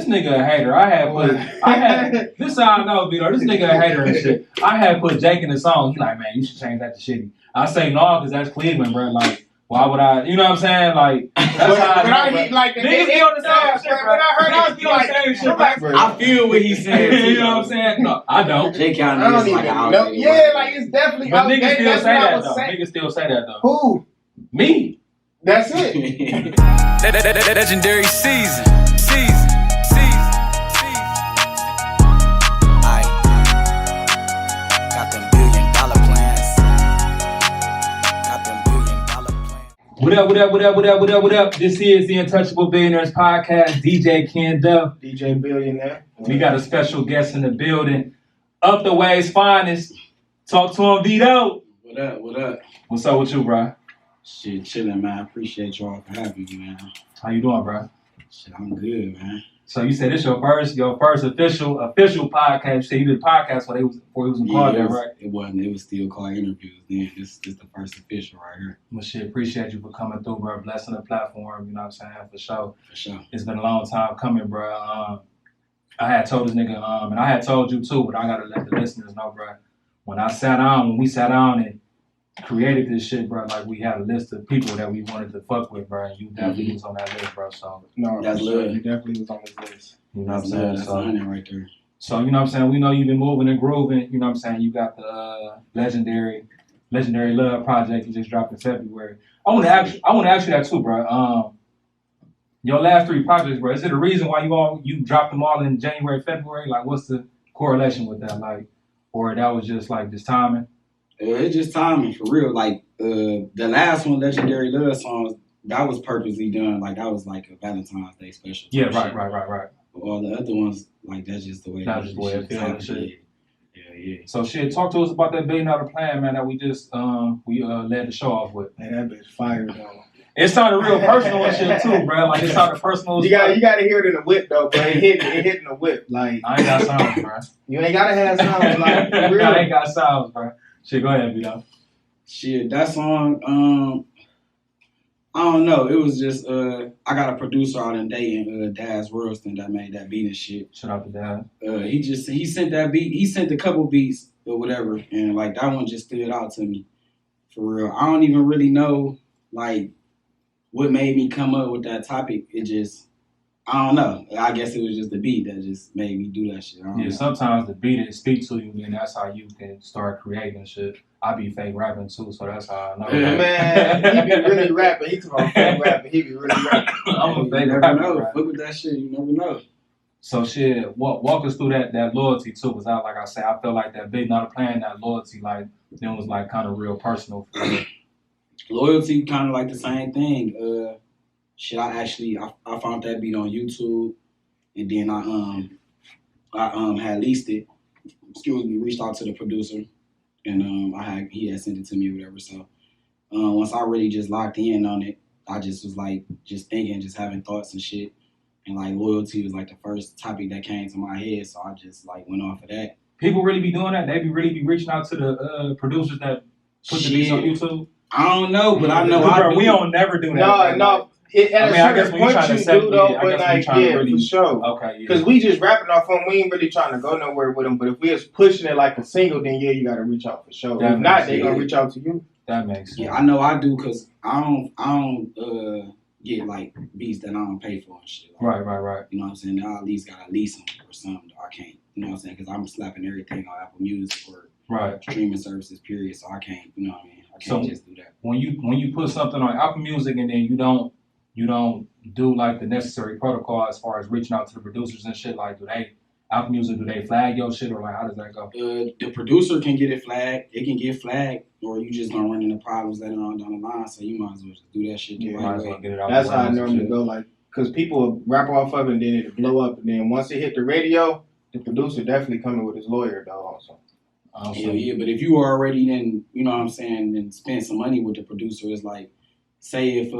nigga a hater. I had this is how I know, VIDO. This nigga a hater and shit. I had put Jake in the song. He like, man, you should change that to Shitty. I say no, because that's Cleveland, bro. Like, why would I? You know what I'm saying? Like, that's how I know. Like, niggas be on the same shit, bro. Niggas be on the same shit, bro. I feel what he's saying. You know what I'm saying? No, I don't. Jay County I don't is like even an know. outdated Yeah, word. like it's definitely. But niggas still that's say what I that was though. saying. Niggas still say that though. Who? Me. That's it. Legendary season. Got them $1 billion plans. What up? This is the Untouchable Billionaires podcast. DJ Ken Duff. DJ Billionaire. We got a special guest in the building. Up the way's finest. Talk to him, VIDO. What up? What's up with you, bro? Shit, chilling, man. I appreciate y'all for having me, man. How you doing, bro? Shit, I'm good, man. So you said this your first official podcast. You said you did a podcast before he was in called that, right? It wasn't. It was still called interviews then. This is the first official right here. Well, shit, appreciate you for coming through, bro. Blessing the platform, you know what I'm saying? For sure. For sure. It's been a long time coming, bro. I had told this nigga, and I had told you too, but I gotta let the listeners know, bro. When we sat down and created this shit, bro, like we had a list of people that we wanted to fuck with, bro. And you definitely was on that list, bro. So No, that's sure. love. You definitely was on this list. you know what I'm That's saying? love. That's honor right there. So you know what I'm saying? We know you've been moving and grooving. You know what I'm saying? You got the legendary Love project you just dropped in February. I want to ask you that too, bro. Your last 3 projects, bro. Is it a reason why you dropped them all in January, February? Like, what's the correlation with that? Like, or that was just like just timing? It's just timing for real. Like the last one, Legendary Love Songs, that was purposely done. Like that was like a Valentine's Day special. Yeah, right. But all the other ones, like that's just the way. That's just the way it feels and shit. Yeah. So shit, talk to us about that $1 billion plan, man, that we just led the show off with. Man, that bitch fired though. It sounded real personal and shit too, bro. Like it sounded personal. You gotta hear it in the whip though, but it hit in the whip. Like I ain't got sounds, bro. You ain't gotta have sounds like for real. I ain't got sounds, bro. Shit, go ahead, VIDO. Shit, that song, I don't know. It was just I got a producer out in Dayton, Daz Royston, that made that beat and shit. Shout out to Daz. He sent that beat. He sent a couple beats or whatever, and like that one just stood out to me for real. I don't even really know like what made me come up with that topic. It just, I don't know. I guess it was just the beat that just made me do that shit. I don't know. Sometimes the beat it speaks to you, and that's how you can start creating shit. I be fake rapping too, so that's how I know. Yeah. Man, he be really rapping. He talking fake rapping. He be really rapping. I'm a fake You never rapper, know. bro. Fuck with that shit. You never know. So shit, walk us through that loyalty too, because like I said, I feel like that big not playing that loyalty, like it was like kind of real personal for me. Loyalty, kind of like the same thing. Shit, I found that beat on YouTube, and then I had leased it. Reached out to the producer, and he had sent it to me or whatever. So once I really just locked in on it, I just was like just thinking, just having thoughts and shit, and like loyalty was like the first topic that came to my head. So I just like went off of that. People really be doing that? They be reaching out to the producers that put the beats on YouTube? I don't know, but I know bro, we don't never do that. No. I guess when you trying to set, for sure. Okay, yeah. Because we just rapping off them, we ain't really trying to go nowhere with them. But if we was pushing it like a single, then yeah, you got to reach out for sure. If not, they gonna reach out to you. That makes sense. Yeah, I know I do, because I don't get like beats that I don't pay for and shit. Like, Right. You know what I'm saying? I at least gotta lease them or something. I can't. You know what I'm saying? Because I'm slapping everything on Apple Music or streaming services, period. So I can't. You know what I mean? I can't just do that. When you put something on Apple Music and then you don't do like the necessary protocol as far as reaching out to the producers and shit, like Apple Music, do they flag your shit, or like how does that go? The producer can get it flagged. It can get flagged, or you just gonna run into problems later on down the line. So you might as well just do that shit. That's how I normally go, like, because people rap off of it and then it'll blow up, and then once it hit the radio, the producer definitely coming with his lawyer though also. Yeah, but if you already then, you know what I'm saying, then spend some money with the producer, it's like, say if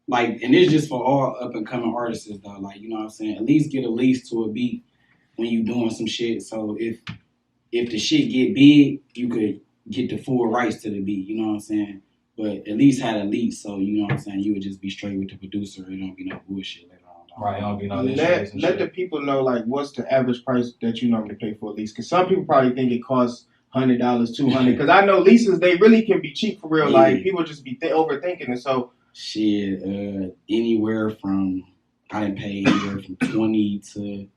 like, and it's just for all up and coming artists though, like, you know what I'm saying, at least get a lease to a beat when you doing some shit. So if the shit get big, you could get the full rights to the beat, you know what I'm saying? But at least had a lease, so you know what I'm saying, you would just be straight with the producer, it don't be no bullshit later on. Right, it don't be no Let insurance and let the shit. people know like what's the average price that you normally pay for a lease? Because some people probably think it costs $100, $200. Because I know leases they really can be cheap for real. Yeah. Like people just be overthinking it. So Shit, anywhere from I didn't pay anywhere from 20 to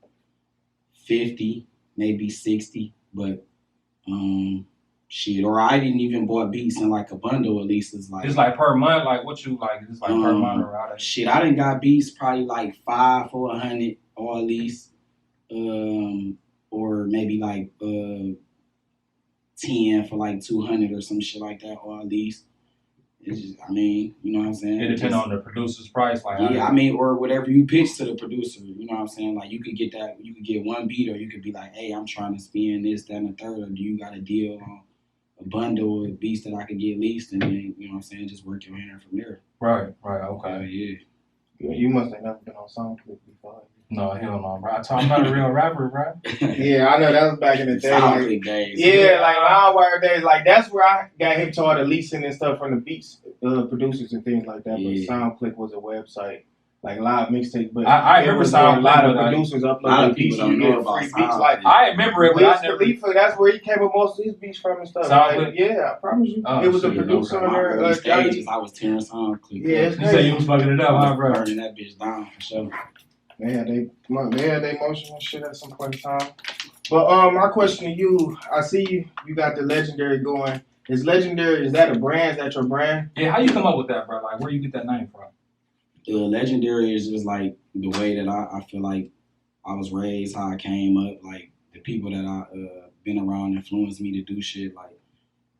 50, maybe 60, but shit, or I didn't even bought beats in like a bundle of leases. Like It's like per month, like what you like? It's like per month or how that shit, I done got beats probably like 5 for 100 or at least, or maybe like 10 for like 200 or some shit like that, or at least. It's just, I mean, you know what I'm saying? It depends on the producer's price, like Yeah, I mean, or whatever you pitch to the producer, you know what I'm saying? Like, you could get one beat, or you could be like, hey, I'm trying to spend this, that, and the third, or do you got a deal on a bundle of beats that I could get leased, and then, you know what I'm saying, just work your hand from there. Right, okay. Yeah. you must have never been on SoundClick before. No, hell no, bro. I'm not a real rapper, bro. Yeah, I know that was back in the day. SoundClick days. Yeah, like LimeWire days. Like that's where I got hip to all the leasing and stuff from the beats producers and things like that. Yeah. But SoundClick was a website, like live mixtape. But I remember was where a lot of SoundClick, producers a lot upload of beats. people You don't know get about free beats. SoundClick. Like I remember it, but Wiz I never. Khalifa, that's where he came with most of his beats from and stuff. SoundClick? Like, yeah, I promise you. Oh, it was a shit, producer okay. on My there. early Johnny. stages, I was tearing SoundClick. Yeah, it's You say you was fucking it up, huh, bro? Burning that bitch down for sure. They had their motion and shit at some point in time. But my question to you, I see you got the Legendary going. Is that a brand? Is that your brand? Yeah, how you come up with that, bro? Like, where you get that name from? The Legendary is just like the way that I feel like I was raised, how I came up, like the people that I been around influenced me to do shit. Like,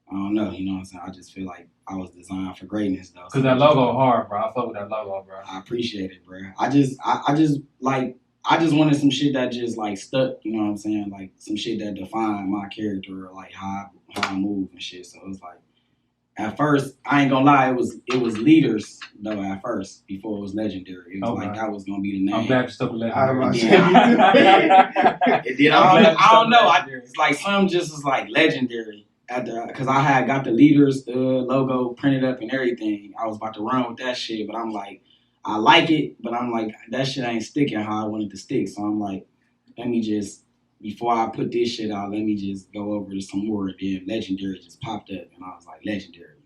I don't know, you know what I'm saying? I just feel like I was designed for greatness, though. Cause that logo hard, bro. I fuck with that logo, bro. I appreciate it, bro. I just wanted some shit that just like stuck, you know what I'm saying? Like some shit that defined my character, or like how I move and shit. So it was like, at first, I ain't gonna lie, it was leaders though at first before it was Legendary. It was like that was gonna be the name. I'm glad you stuck with Legendary. And then I don't know. It's like some just was like Legendary. Because I had got the leaders logo printed up and everything. I was about to run with that shit, but I'm like, I like it, but I'm like, that shit ain't sticking how I wanted to stick. So I'm like, let me just, before I put this shit out, let me just go over to some more. And then Legendary just popped up, and I was like, Legendary.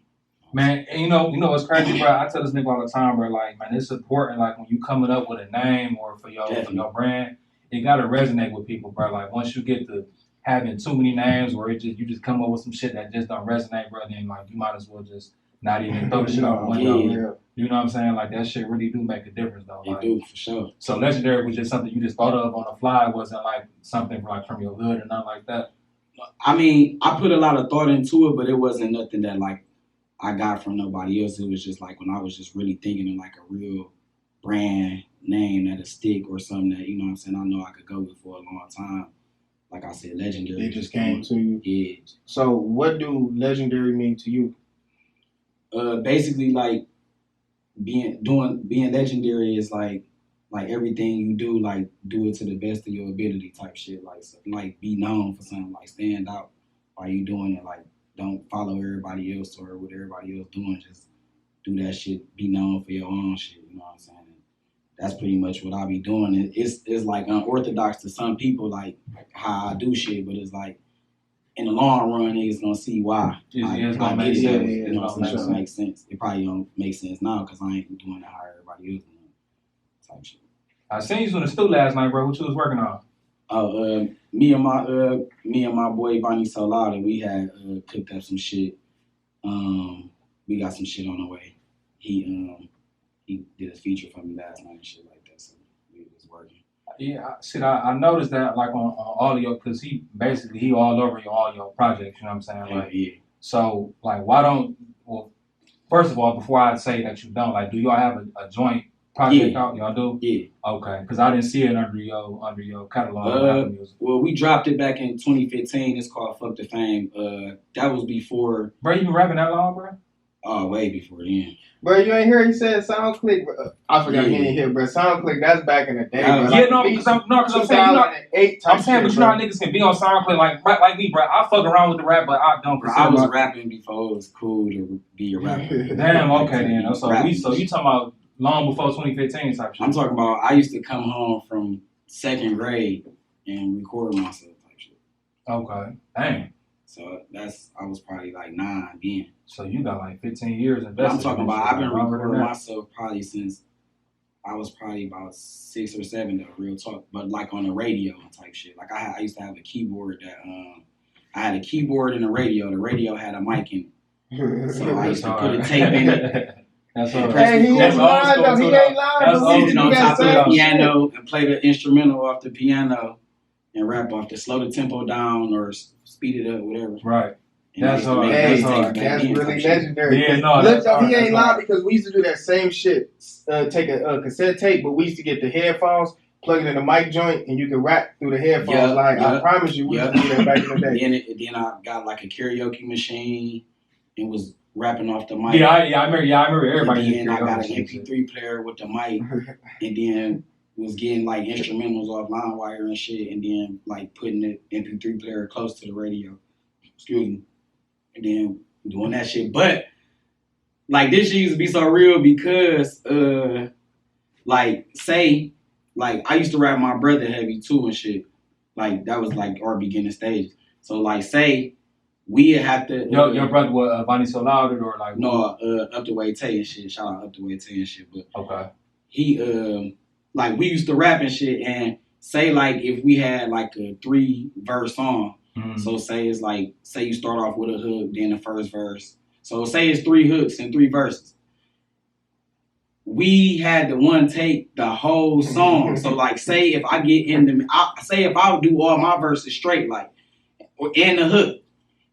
Man, and you know what's crazy, bro? I tell this nigga all the time, bro. Like, man, it's important. Like, when you coming up with a name or for your brand, it gotta resonate with people, bro. Like, once you get to having too many names, or you just come up with some shit that just don't resonate, bro, then like you might as well just not even throw the shit out the window. Yeah. You know what I'm saying? Like, that shit really do make a difference, though. It Like, do, for sure. So Legendary was just something you just thought of on the fly. It wasn't like something from your hood or nothing like that. I mean, I put a lot of thought into it, but it wasn't nothing that like I got from nobody else. It was just like when I was just really thinking of like a real brand name that'll stick, or something that, you know what I'm saying, I know I could go with for a long time. Like I said, Legendary. It just came to you. Yeah. So what do Legendary mean to you? Basically, like being legendary is like everything you do, like do it to the best of your ability type shit. Like be known for something, like stand out while you doing it. Like don't follow everybody else or what everybody else doing. Just do that shit. Be known for your own shit. You know what I'm saying? And that's pretty much what I be doing. It's like unorthodox to some people, like how I do shit, but it's like in the long run, niggas gonna see why. It's gonna make sense. You know, it's gonna make sense. It probably don't make sense now because I ain't doing it how everybody else doing it. Type shit. I seen you in the stew last night, bro. What you was working on? Oh, me and my boy Bonnie Solada, we had cooked up some shit. We got some shit on the way. He did a feature for me last night and shit like that. So we was working. Yeah, I noticed that like on all of your, cause he all over all your projects. You know what I'm saying? Like, yeah. So like, first of all, before I say that you don't, like, do y'all have a joint project out? Y'all do? Yeah. Okay, cause I didn't see it under your catalog. Well, we dropped it back in 2015. It's called Fuck the Fame. That was before. Bro, you been rapping that long, bro? Oh, way before then. Bro, you ain't hear he said SoundClick? I forgot he ain't here, bro. SoundClick, that's back in the day, bro. Yeah, no, because I'm saying, I'm saying, but you know how niggas can be on SoundClick like me, bro. I fuck around with the rap, but I don't. I was rapping before it was cool to be a rapper. Damn, okay then. So you talking about long before 2015 type shit. I'm talking about I used to come home from 2nd grade and record myself type shit. Okay. Dang. So I was probably like 9 then. So you got like 15 years invested. But I'm talking in about shit, I've been longer recording than that. myself probably since I was probably about 6 or 7 though, real talk. But like on the radio and type shit. Like I used to have a keyboard that I had a keyboard and a radio. The radio had a mic in it. So I used to put a tape in it. That's all. Hey, he That's ain't old lying school though. He too, though. ain't lying. That's But old we Sit do on that top of the same shit. piano and play the instrumental off the piano and rap off the slow the tempo down or speed it up, whatever. Right. And I That's used to hard. make Hey, That's tapes hard. back that's then really type shit. legendary. Yeah, no, Look, that's though, he hard, ain't that's lying hard. because we used to do that same shit. Take a cassette tape, but we used to get the headphones, plug it in the mic joint, and you could rap through the headphones. Yeah, like I yeah, promise you, we yeah. used to do that back in the day. Then I got like a karaoke machine and was rapping off the mic. Yeah, I remember everybody. And did then I got an karaoke shit. MP3 player with the mic, and then was getting like instrumentals off LimeWire and shit, and then like putting the MP3 player close to the radio. Excuse me. And then doing that shit. But like this shit used to be so real because like say like I used to rap my brother heavy too and shit. Like that was like our beginning stages. So like say we have to Your brother was Bonnie So Loud or like no Up the Way Tay and shit. Shout out Up the Way Tay and shit. But okay. he like we used to rap and shit and say like if we had like a 3-verse song. So say it's like say you start off with a hook, then the first verse. So say it's 3 hooks and 3 verses. We had to one take the whole song. So like say if I get in the say if I would do all my verses straight like and the hook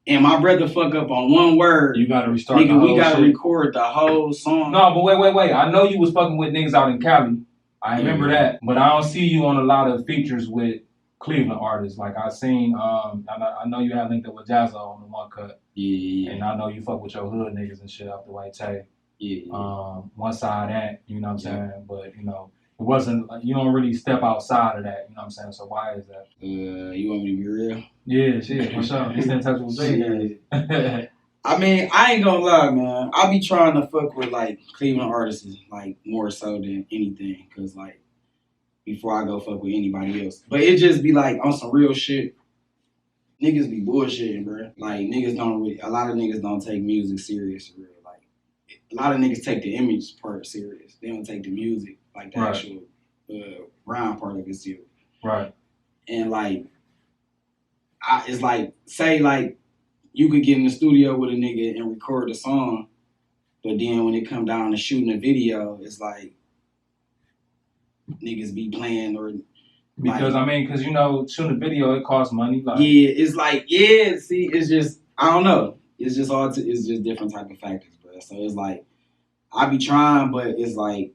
and my brother fuck up on one word, You gotta restart. nigga, the whole we gotta shit. record the whole song. No, but wait. I know you was fucking with niggas out in Cali. I remember that, but I don't see you on a lot of features with Cleveland artists. Like I seen, I know you had linked up with Jazzo on the one cut, Yeah. and I know you fuck with your hood niggas and shit off the White Tay. Yeah. One side that, you know what I'm saying, but you know, it wasn't. You don't really step outside of that, you know what I'm saying. So why is that? You want me to be real? Yeah, shit, for sure. It's Untouchable Billionaires. I mean, I ain't gonna lie, man. I be trying to fuck with like Cleveland artists, like more so than anything, cause like before I go fuck with anybody else. But it just be like on some real shit. Niggas be bullshitting, bro. Like niggas don't really. A lot of niggas don't take music serious, real. Like a lot of niggas take the image part serious. They don't take the music, like the Right. actual rhyme part of it serious. Right. And like, it's like say like. You could get in the studio with a nigga and record a song, but then when it come down to shooting a video, it's like niggas be playing or Because like, I mean, because you know, shooting a video it costs money. Like, yeah, it's like see, it's just I don't know. It's just it's just different type of factors, bro. So it's like I be trying, but it's like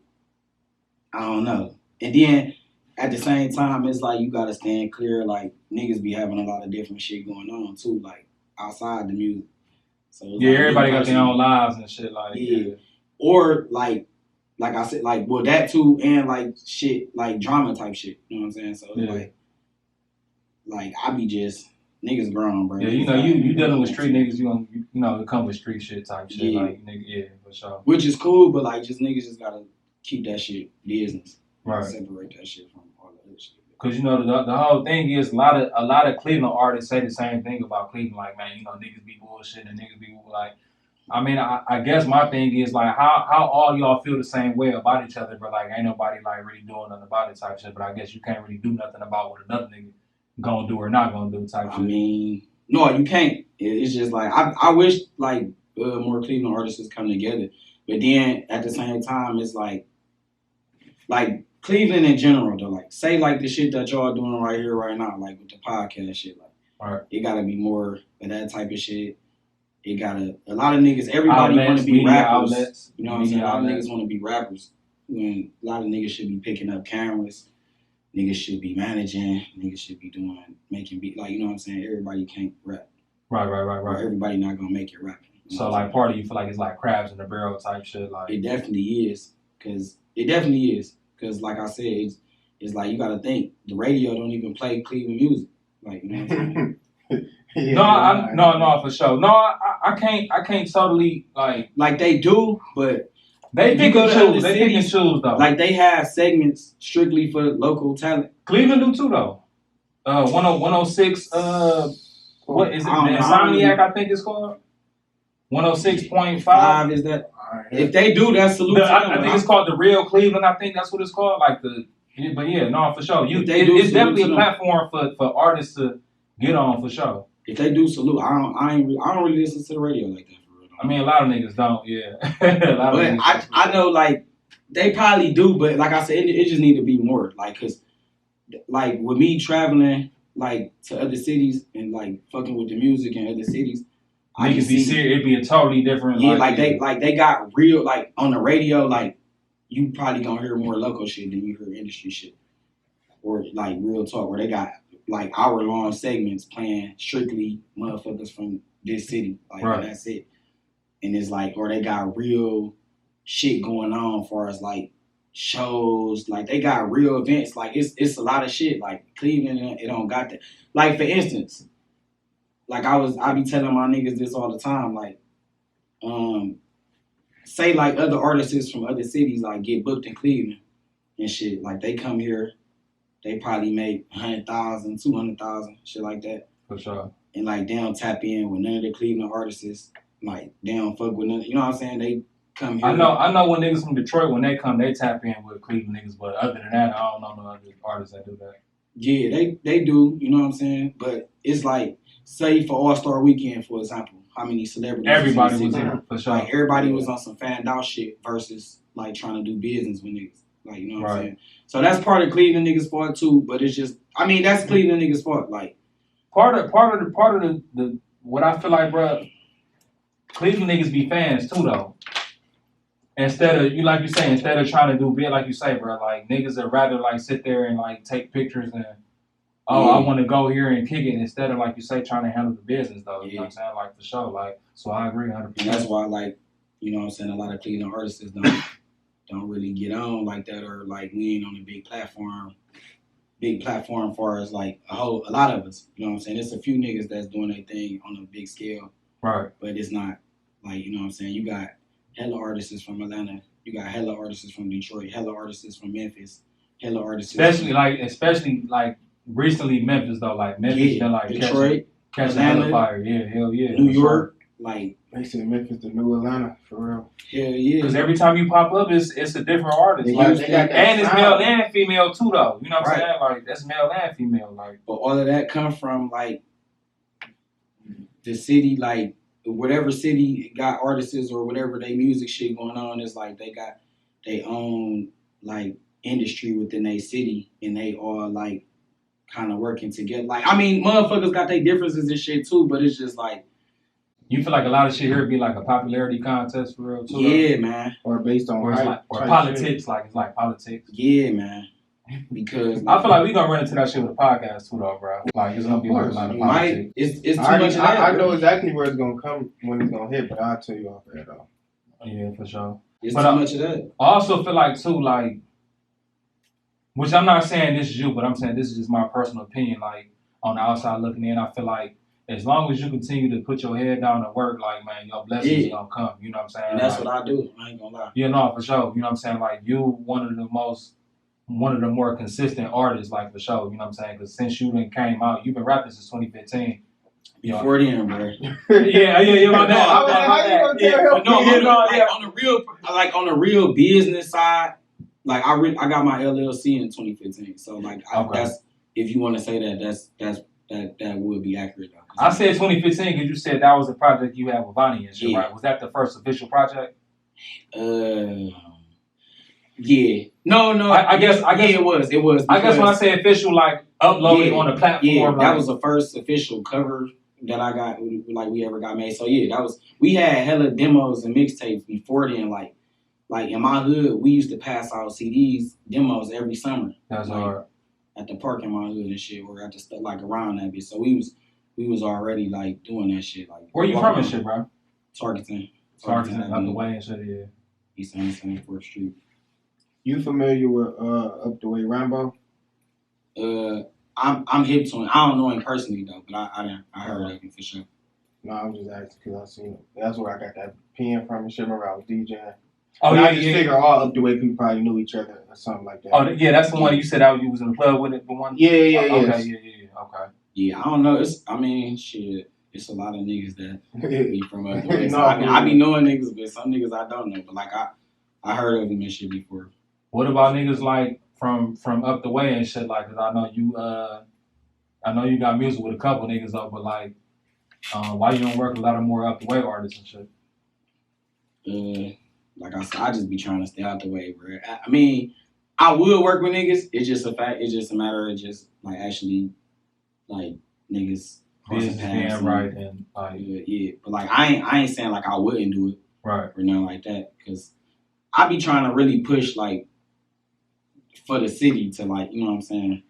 I don't know. And then at the same time, it's like you gotta stand clear. Like niggas be having a lot of different shit going on too. Like. Outside the music. So yeah, like everybody got their own lives and shit. Like, yeah. Or like I said, like well that too, and like shit, like drama type shit. You know what I'm saying? So it's like I be just niggas grown, bro. Yeah, you know, you dealing with street niggas, you know, it come with street shit type shit. Yeah. Like, nigga, yeah, for sure. Which is cool, but like just niggas just gotta keep that shit business. Right. Separate that shit from all the other shit. Cause you know the whole thing is a lot of Cleveland artists say the same thing about Cleveland. Like, man, you know, niggas be bullshit and niggas be like. I mean, I guess my thing is like how all y'all feel the same way about each other, but like ain't nobody like really doing nothing about it type shit. But I guess you can't really do nothing about what another nigga gonna do or not gonna do type shit. I mean, no, you can't. It's just like I wish like more Cleveland artists come together, but then at the same time, it's like Cleveland in general though, like say like the shit that y'all doing right here, right now, like with the podcast shit, like Right. It gotta be more of that type of shit. It gotta a lot of niggas, everybody Outlets, wanna be media rappers. outlets, You know what I'm saying? A lot of outlets. niggas wanna be rappers. When a lot of niggas should be picking up cameras, niggas should be managing, niggas should be making beat like you know what I'm saying? Everybody can't rap. Right. Or everybody not gonna make it rapping. You know So what I'm like saying? part of you feel like it's like crabs in the barrel type shit. Like It definitely is. Cause like I said, it's like you gotta think the radio don't even play Cleveland music. Like you know what I'm saying? no, for sure. No, I can't totally like Like they do, but They If pick you go and to other choose. They pick and cities, choose though. like they have segments strictly for local talent. Cleveland do too though. 106. What is it? The I don't know. Insomniac, I think it's called. 106.5. Five is that? If they do, that's salute to them. I think it's called the Real Cleveland. I think that's what it's called. Like the. But yeah, no, for sure. If they do, It's salute definitely to a them. platform for artists to get on for sure. If they do, salute. I don't really listen to the radio like that for real. I mean, a lot of niggas don't. Yeah. A lot of But niggas I know like they probably do, but like I said, it just need to be more. Like, cause like with me traveling like to other cities and like fucking with the music in other cities, I can niggas be see. serious. It'd be a totally different. Yeah, like they got real like on the radio. Like you probably gonna hear more local shit than you hear industry shit, or like real talk where they got like hour-long segments playing strictly motherfuckers from this city. Like Right. that's it. And it's like, or they got real shit going on for us, like shows, like they got real events. Like it's a lot of shit. Like Cleveland, it don't got that. Like for instance, like I be telling my niggas this all the time. Like, say like other artists from other cities like get booked in Cleveland and shit. Like they come here, they probably make 100,000, 200,000, shit like that. For sure. And like they don't tap in with none of the Cleveland artists. Like they don't fuck with none. You know what I'm saying? They come here. I know when niggas from Detroit, when they come, they tap in with Cleveland niggas. But other than that, I don't know no other artists that do that. Yeah, they do. You know what I'm saying? But it's like, say for All-Star Weekend, for example, how many celebrities? Everybody was was in here for sure. Like everybody was on some fanned out shit versus like trying to do business with niggas. Like, you know what I'm saying? So that's part of Cleveland niggas' fault too. But it's just, I mean, that's Cleveland niggas' fault. Like part of the what I feel like, bro. Cleveland niggas be fans too though. Instead of instead of trying to do big like you say, bro, like niggas would rather like sit there and like take pictures and I want to go here and kick it instead of like you say trying to handle the business though. You know what I'm saying? Like for sure. Like so I agree 100%. And that's why like, you know what I'm saying, a lot of Cleveland artists don't really get on like that, or like we ain't on a big platform far as like a lot of us. You know what I'm saying? There's a few niggas that's doing their thing on a big scale. Right. But it's not like, you know what I'm saying, you got hella artists from Atlanta, you got hella artists from Detroit, hella artists from Memphis, hella artists especially like recently Memphis though, like Memphis been like Detroit, catching Atlanta, hella fire. Yeah, hell yeah. New York, like They say Memphis the new Atlanta for real. hell yeah. Because every time you pop up, it's a different artist. They Like, got that and it's sound. male and female too, though. You know what I'm Right. saying? Like that's male and female. Like, But all of that come from like the city, like whatever city got artists or whatever they music shit going on is like they got their own like industry within their city and they all like kind of working together. Like I mean, motherfuckers got their differences and shit too, but it's just like you feel like a lot of shit here be like a popularity contest for real too. yeah, man. Or based on Or it's hype like or type politics, shit. like it's like politics. Yeah, man. Because I feel like we gonna run into that shit with a podcast too, though, bro. Like it's gonna be like a lot of you might politics. it's too much of that. I know bro. exactly where it's gonna come when it's gonna hit, but I'll tell you off air though. Yeah, for sure. It's But, too much of that. I also feel like too, like, which I'm not saying this is you, but I'm saying this is just my personal opinion. Like on the outside looking in, I feel like as long as you continue to put your head down and work, like man, your blessings gonna come. You know what I'm saying? And that's like, what I do. I ain't gonna lie. you know, for sure. You know what I'm saying? Like you, one of the more consistent artists, like for sure. You know what I'm saying? Because since you done came out, you've been rapping since 2015. Before then, bro. yeah, my bad. I was like, how you gonna tell him? But no, on the real business side, like I got my LLC in 2015. So like that's if you want to say that would be accurate though. I said 2015 because you said that was a project you had with Vonnie and shit, Yeah. right? Was that the first official project? Yeah. No. I guess it was. It was. I guess when I because- say official, like uploaded on the platform. Yeah, like, that was the first official cover that I got, like we ever got made. So yeah, we had hella demos and mixtapes before then. Like in my hood, we used to pass out CDs, demos every summer. That's like, hard. At the park in my hood and shit, or at the stuff like around that bitch. So we was already like doing that shit. Like Where you from and shit, bro? Targeting Out the way and shit, yeah. East 74th Street. You familiar with Up the Way Rambo? I'm hip to him. I don't know him personally though, but I heard of him for sure. No, I'm just asking because I seen it. That's where I got that pen from and shit. Remember I was DJing. Oh, But yeah, I just yeah. figure all up the way people probably knew each other or something like that. Oh, yeah, that's the one you said you was in the club with it. The one. Yeah, Okay, yes. yeah. Okay. Yeah, I don't know. Shit. It's a lot of niggas that be from up the way. So, No, I be knowing niggas, but some niggas I don't know. But like I heard of them and shit before. What about niggas like from up the way and shit like? Cause I know you got music with a couple niggas though, but like, why you don't work with a lot of more up the way artists and shit? Like I said, I just be trying to stay out the way, bro. I mean, I will work with niggas. It's just a fact. It's just a matter of just like actually, like niggas crossing Business paths. being right and like yeah. But like I ain't saying like I wouldn't do it right. or nothing like that, because I be trying to really push like for the city to like, you know what I'm saying,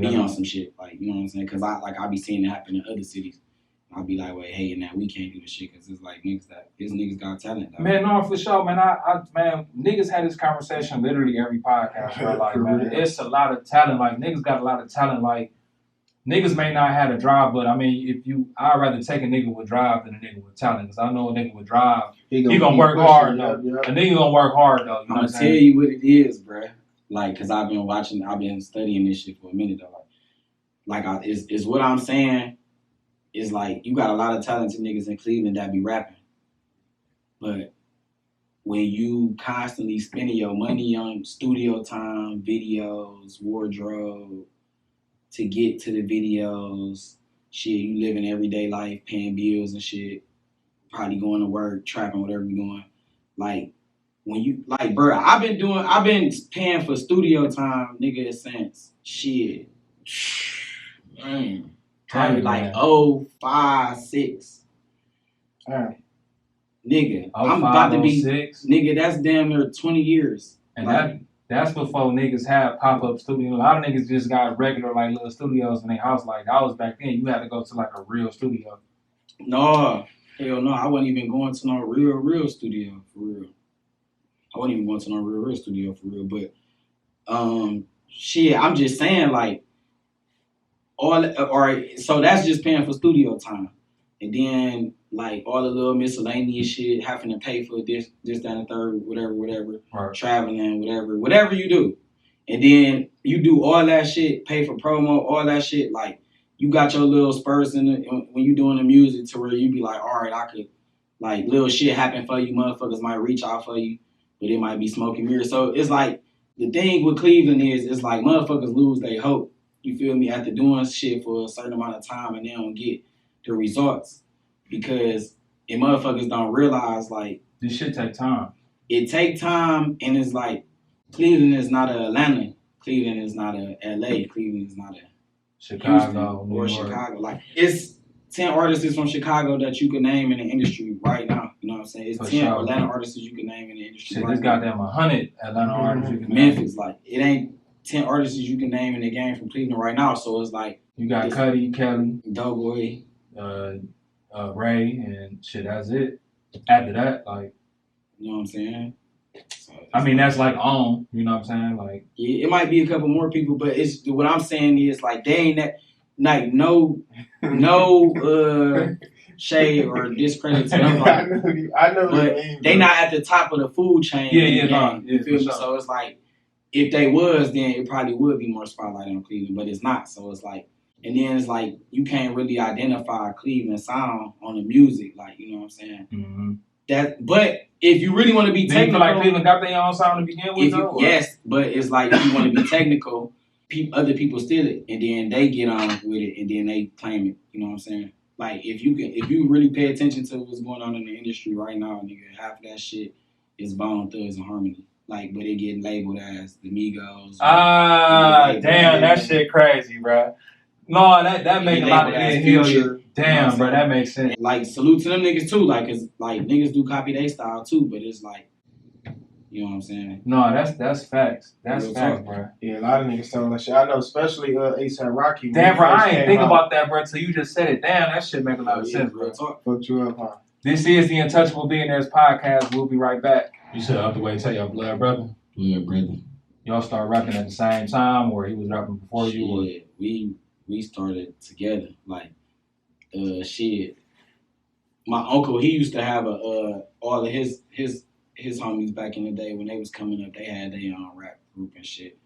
be on some shit, like, you know what I'm saying, because I be seeing it happen in other cities. I'll be like, wait, hey, now we can't do this shit because it's like niggas got talent. Dog. Man, no, for sure, man. Man, niggas had this conversation literally every podcast, bro. Like, man, it's a lot of talent. Like, niggas got a lot of talent. Like, niggas may not have a drive, but I mean, I'd rather take a nigga with drive than a nigga with talent. Because I know a nigga with drive, he gonna work hard, though. A nigga gonna work hard, though. I'm gonna tell you what it is, bro. Like, because I've been studying this shit for a minute, though. Like, is what I'm saying. Is like you got a lot of talented niggas in Cleveland that be rapping, but when you constantly spending your money on studio time, videos, wardrobe to get to the videos, shit, you living everyday life, paying bills and shit, probably going to work, trapping, whatever you doing. Like when you like, bro, I've been paying for studio time, nigga, since shit. Man. Probably like 05, 06. Nigga, I'm about to be 06. Nigga, that's damn near 20 years. And like, that's before niggas had pop-up studios. A lot of niggas just got regular like little studios in their house. Like I was back then, you had to go to like a real studio. No, hell no, I wasn't even going to no real studio for real. I wasn't even going to no real studio for real. But shit, I'm just saying like so that's just paying for studio time. And then like all the little miscellaneous shit, having to pay for this, that, and the third, whatever, right. Traveling, whatever you do. And then you do all that shit, pay for promo, all that shit. Like you got your little spurs when you doing the music to where you be like, all right, I could, like little shit happen for you, motherfuckers might reach out for you, but it might be smoke and mirrors. So it's like the thing with Cleveland is it's like motherfuckers lose their hope. You feel me? After doing shit for a certain amount of time and they don't get the results because if motherfuckers don't realize like this shit take time. It take time, and it's like Cleveland is not a Atlanta. Cleveland is not a LA. Cleveland is not a Chicago Houston or Chicago. Like it's 10 artists from Chicago that you can name in the industry right now. You know what I'm saying? It's for 10 sure. Atlanta artists you can name in the industry. Shit, right this goddamn 100 Atlanta artists you can Memphis, like it ain't 10 artists you can name in the game from Cleveland right now. So it's like you got Cuddy, Kelly, Doughboy, Ray, and shit. That's it. After that, like, you know what I'm saying? So I mean, that's like on. You know what I'm saying? Like, yeah, it might be a couple more people, but it's what I'm saying is like they ain't that like no shade or discredit to them. Like, I know but they not at the top of the food chain. You feel me? Sure. So it's like if they was, then it probably would be more spotlight on Cleveland, but it's not. So it's like, and then it's like you can't really identify Cleveland sound on the music, like you know what I'm saying. Mm-hmm. But if you really want to be technical, you feel like Cleveland got their own sound to begin with, yes, but it's like if you want to be technical, other people steal it, and then they get on with it, and then they claim it. You know what I'm saying? Like if you really pay attention to what's going on in the industry right now, nigga, half of that shit is Bone Thugs and Harmony. Like, but it getting labeled as the Migos. Damn, that shit crazy, bro. No, that make a lot of sense. Damn, bro, that makes sense. Like, salute to them niggas too, like, cause like niggas do copy their style too, but it's like, you know what I'm saying? No, that's facts. That's facts, bro. Yeah, a lot of niggas telling that shit. I know, especially A$AP Rocky. Damn, bro, I ain't think about that, bro, till you just said it. Damn, that shit make a lot of sense, bro. Fucked you up, huh? This is the Untouchable Billionaires podcast. We'll be right back. You said out the way, tell your blood brother. Blood brother. Y'all start rapping at the same time, or he was rapping before you? Yeah, we started together. Like, shit. My uncle, he used to have all of his his homies back in the day when they was coming up, they had their own rap group and shit.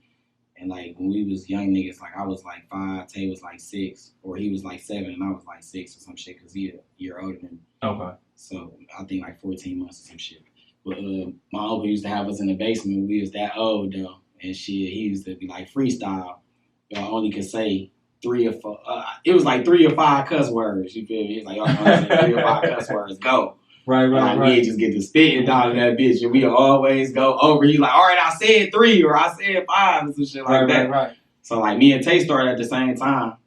And like when we was young niggas, like I was like 5, Tay was like 6, or he was like 7 and I was like 6 or some shit because he a year older than me. Okay. So I think like 14 months or some shit. But my uncle used to have us in the basement. We was that old though, and shit. He used to be like freestyle. But I only could say 3 or 4. It was like 3 or 5 cuss words. You feel me? He's like, y'all can say 3 or 5 cuss words. Go. Right. Like we just get to spitting down that bitch, and we always go over. He's like, all right, I said 3 or I said 5 and some shit like that. Right. So like me and Tay started at the same time,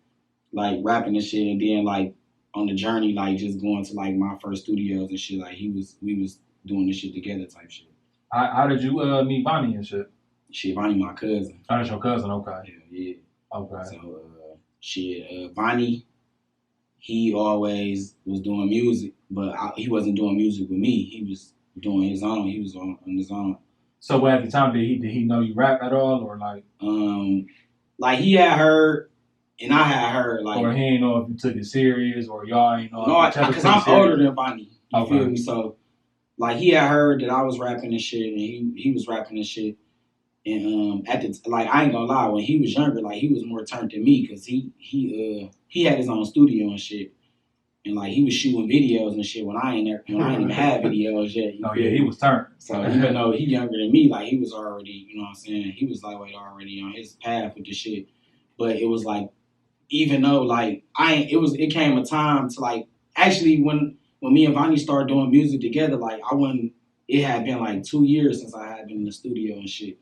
like rapping and shit, and then like on the journey, like just going to like my first studios and shit. Like we was doing this shit together type shit. How did you meet Bonnie and shit? Shit, Bonnie, my cousin. Oh, that's your cousin. Okay. Yeah. Okay. So Bonnie, he always was doing music, but he wasn't doing music with me. He was doing his own. He was on his own. So at the time, did he know you rap at all, or like? Like he had heard, and I had heard, like. Or he ain't know if you took it serious, or y'all ain't know. No, because I'm older than Bonnie. You feel me? Okay. So, like he had heard that I was rapping and shit, and he was rapping and shit. And at the like, I ain't gonna lie, when he was younger, like he was more turned than me, cause he had his own studio and shit, and like he was shooting videos and shit when I ain't even had videos yet. Oh yeah, he was turned. So even though he younger than me, like he was already, you know what I'm saying, he was like already on his path with the shit. But it was like, even though like it came a time to like actually when me and Vonnie started doing music together, like it had been like 2 years since I had been in the studio and shit.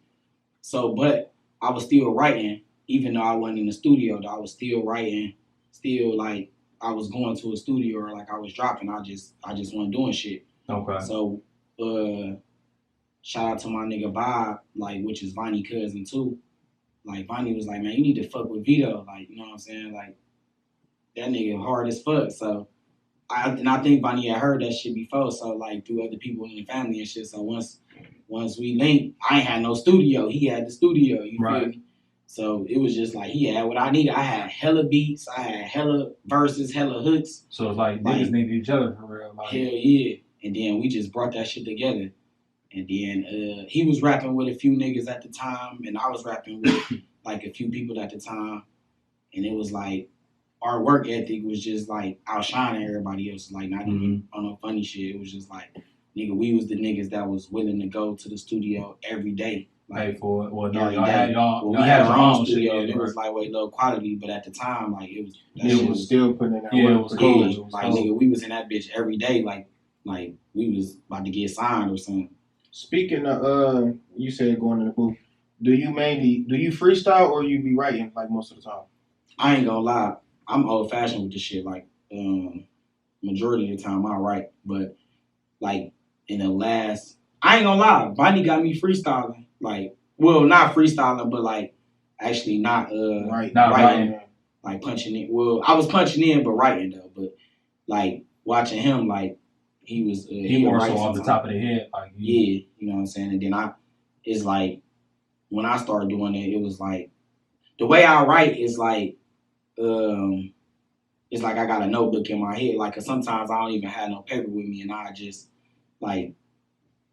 So, but I was still writing, even though I wasn't in the studio, though I was still writing, still like I was going to a studio or like I was dropping, I just wasn't doing shit. Okay. So, shout out to my nigga Bob, like, which is Vonnie's cousin too. Like, Vonnie was like, man, you need to fuck with VIDO, like, you know what I'm saying? Like, that nigga hard as fuck. So, I think Vonnie had heard that shit before, so like through other people in the family and shit. So once we linked, I ain't had no studio. He had the studio, you feel me? So it was just like he had what I needed. I had hella beats, I had hella verses, hella hooks. So it's like niggas needed each other for real. Like. Hell yeah. And then we just brought that shit together. And then he was rapping with a few niggas at the time, and I was rapping with like a few people at the time. And it was like our work ethic was just like outshining everybody else. Like not even on no funny shit. It was just like, nigga, we was the niggas that was willing to go to the studio every day. Like, pay for it. Well, no, every y'all day. had y'all. Well, y'all we had had our your own own studio. shit. It was like way low quality, but at the time, like it was. It was still putting in that Yeah, work. it was cool. Yeah, It was like cool. nigga, we was in that bitch every day. Like we was about to get signed or something. Speaking of, you said going in the booth. Do you freestyle or you be writing like most of the time? I ain't gonna lie, I'm old fashioned with this shit. Like majority of the time I write, but like in the last, I ain't gonna lie, Bonnie got me freestyling. Like, well, not freestyling, but like actually not writing. Like punching in. Well, I was punching in, but writing though. But like watching him, like he was he more so off the top of the head, like yeah, you know what I'm saying. And then it's like when I started doing it, it was like the way I write is like it's like I got a notebook in my head. Like, cause sometimes I don't even have no paper with me, and I just like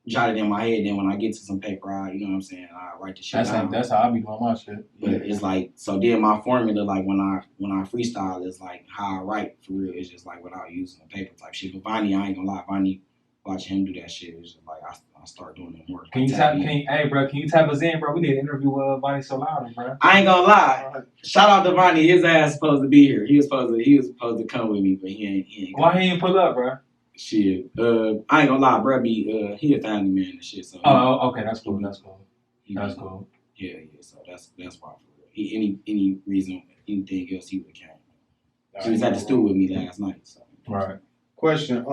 jot it in my head. Then when I get to some paper, you know what I'm saying, I write the shit down. That's how I be doing my shit. But it's like, so then my formula, like when I freestyle, is like how I write for real. It's just like without using the paper type shit. But Bonnie, I ain't gonna lie, Bonnie, watching him do that shit, it's just like I start doing it more. Can you tap us in, bro? We need to interview Bonnie Solano, bro. I ain't gonna lie. Shout out to Bonnie. His ass supposed to be here. He was supposed to come with me, but he ain't. Why he ain't pull up, bro? Shit. I ain't gonna lie, bro. He a family man and shit. So. Oh, okay. That's cool. That's cool. Yeah. So that's why for real. Any reason, anything else, he would have came. He was at the stool with me last night. So. Right. Question.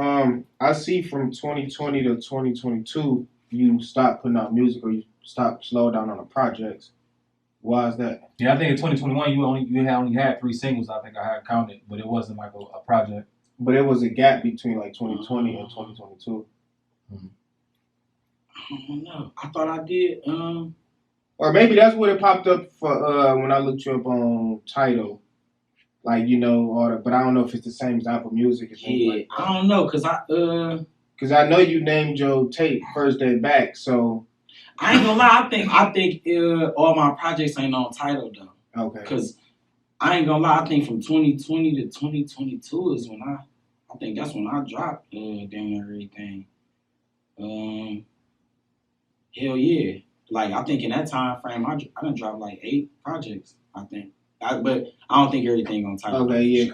I see from 2020 to 2022, you stopped putting out music or you slowed down on the projects. Why is that? Yeah, I think in 2021 you only had 3 singles. I think I had counted, but it wasn't like a project. But it was a gap between like 2020 and 2022. I don't know. I thought I did. Or maybe that's what it popped up for when I looked you up on Tidal. Like, you know, but I don't know if it's the same as Apple Music. Yeah, I don't know, cause Because I know you named your tape First Day Back, so I ain't gonna lie. I think all my projects ain't on title though. okay. Cause I ain't gonna lie. I think from 2020 to 2022 is when I think that's when I dropped damn near everything. Hell yeah. Like I think in that time frame, I done dropped like 8 projects. I think, but I don't think everything on title. Okay, yeah,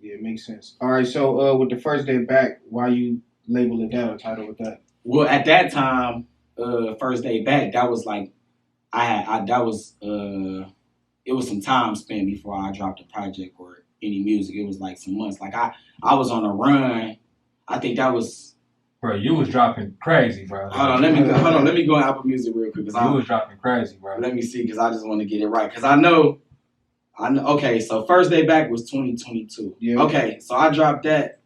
it makes sense. All right, so with the First Day Back, why you label it that or title with that? Well, at that time, First Day Back, that was like it was some time spent before I dropped a project or any music. It was like some months. Like I was on a run. I think that was. Bro, you was dropping crazy, bro. Hold on, let me go on Apple Music real quick. You was dropping crazy, bro. Let me see, because I just want to get it right. Because I know. Okay, so First Day Back was 2022. Yeah. Okay, so I dropped that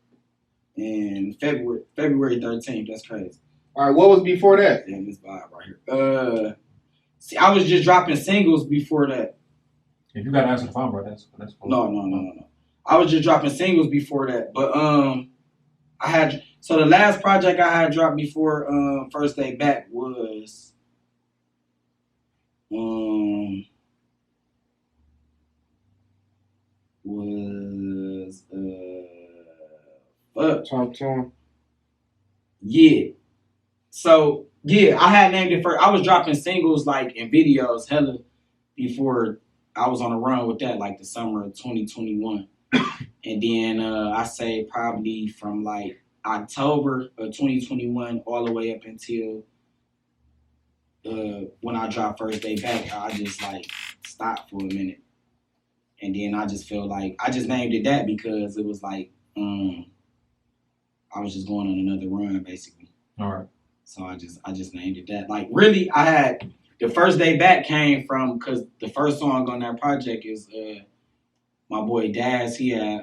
in February 13th. That's crazy. All right, what was before that? Damn, this vibe right here. See, I was just dropping singles before that. If you got to answer the phone, bro, that's cool. No. I was just dropping singles before that. But so the last project I had dropped before First Day Back was Talk to him. Yeah. So yeah, I had named it first. I was dropping singles like in videos hella before I was on a run with that, like the summer of 2021. And then I say probably from like October of 2021 all the way up until when I dropped First Day Back, I just like stopped for a minute. And then I just feel like I just named it that because it was like I was just going on another run basically. All right. So I just named it that. Like really, I had the First Day Back came from because the first song on that project is my boy Daz. He had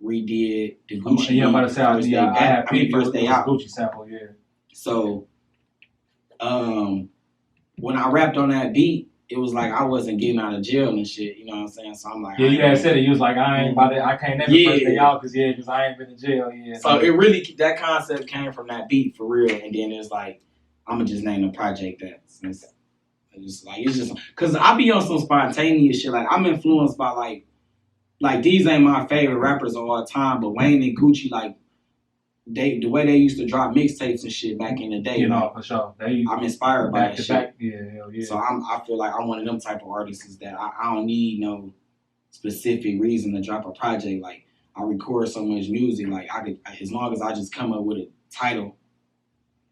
redid the Gucci. Yeah, I'm about to say First Day Back. First Day Out. Gucci sample, yeah. So when I rapped on that beat, it was like I wasn't getting out of jail and shit. You know what I'm saying? So I'm like, yeah, you had said it. You was like, I can't never First Day Out because I ain't been in jail. Yeah. So it really that concept came from that beat for real, and then it's like I'm gonna just name the project that. It's just because I be on some spontaneous shit. Like I'm influenced by like these ain't my favorite rappers of all time, but Wayne and Gucci, like the way they used to drop mixtapes and shit back in the day. You know, for sure. I'm inspired by that shit. Back, yeah, hell yeah. So I feel like I'm one of them type of artists that I don't need no specific reason to drop a project. Like I record so much music, like I could, as long as I just come up with a title,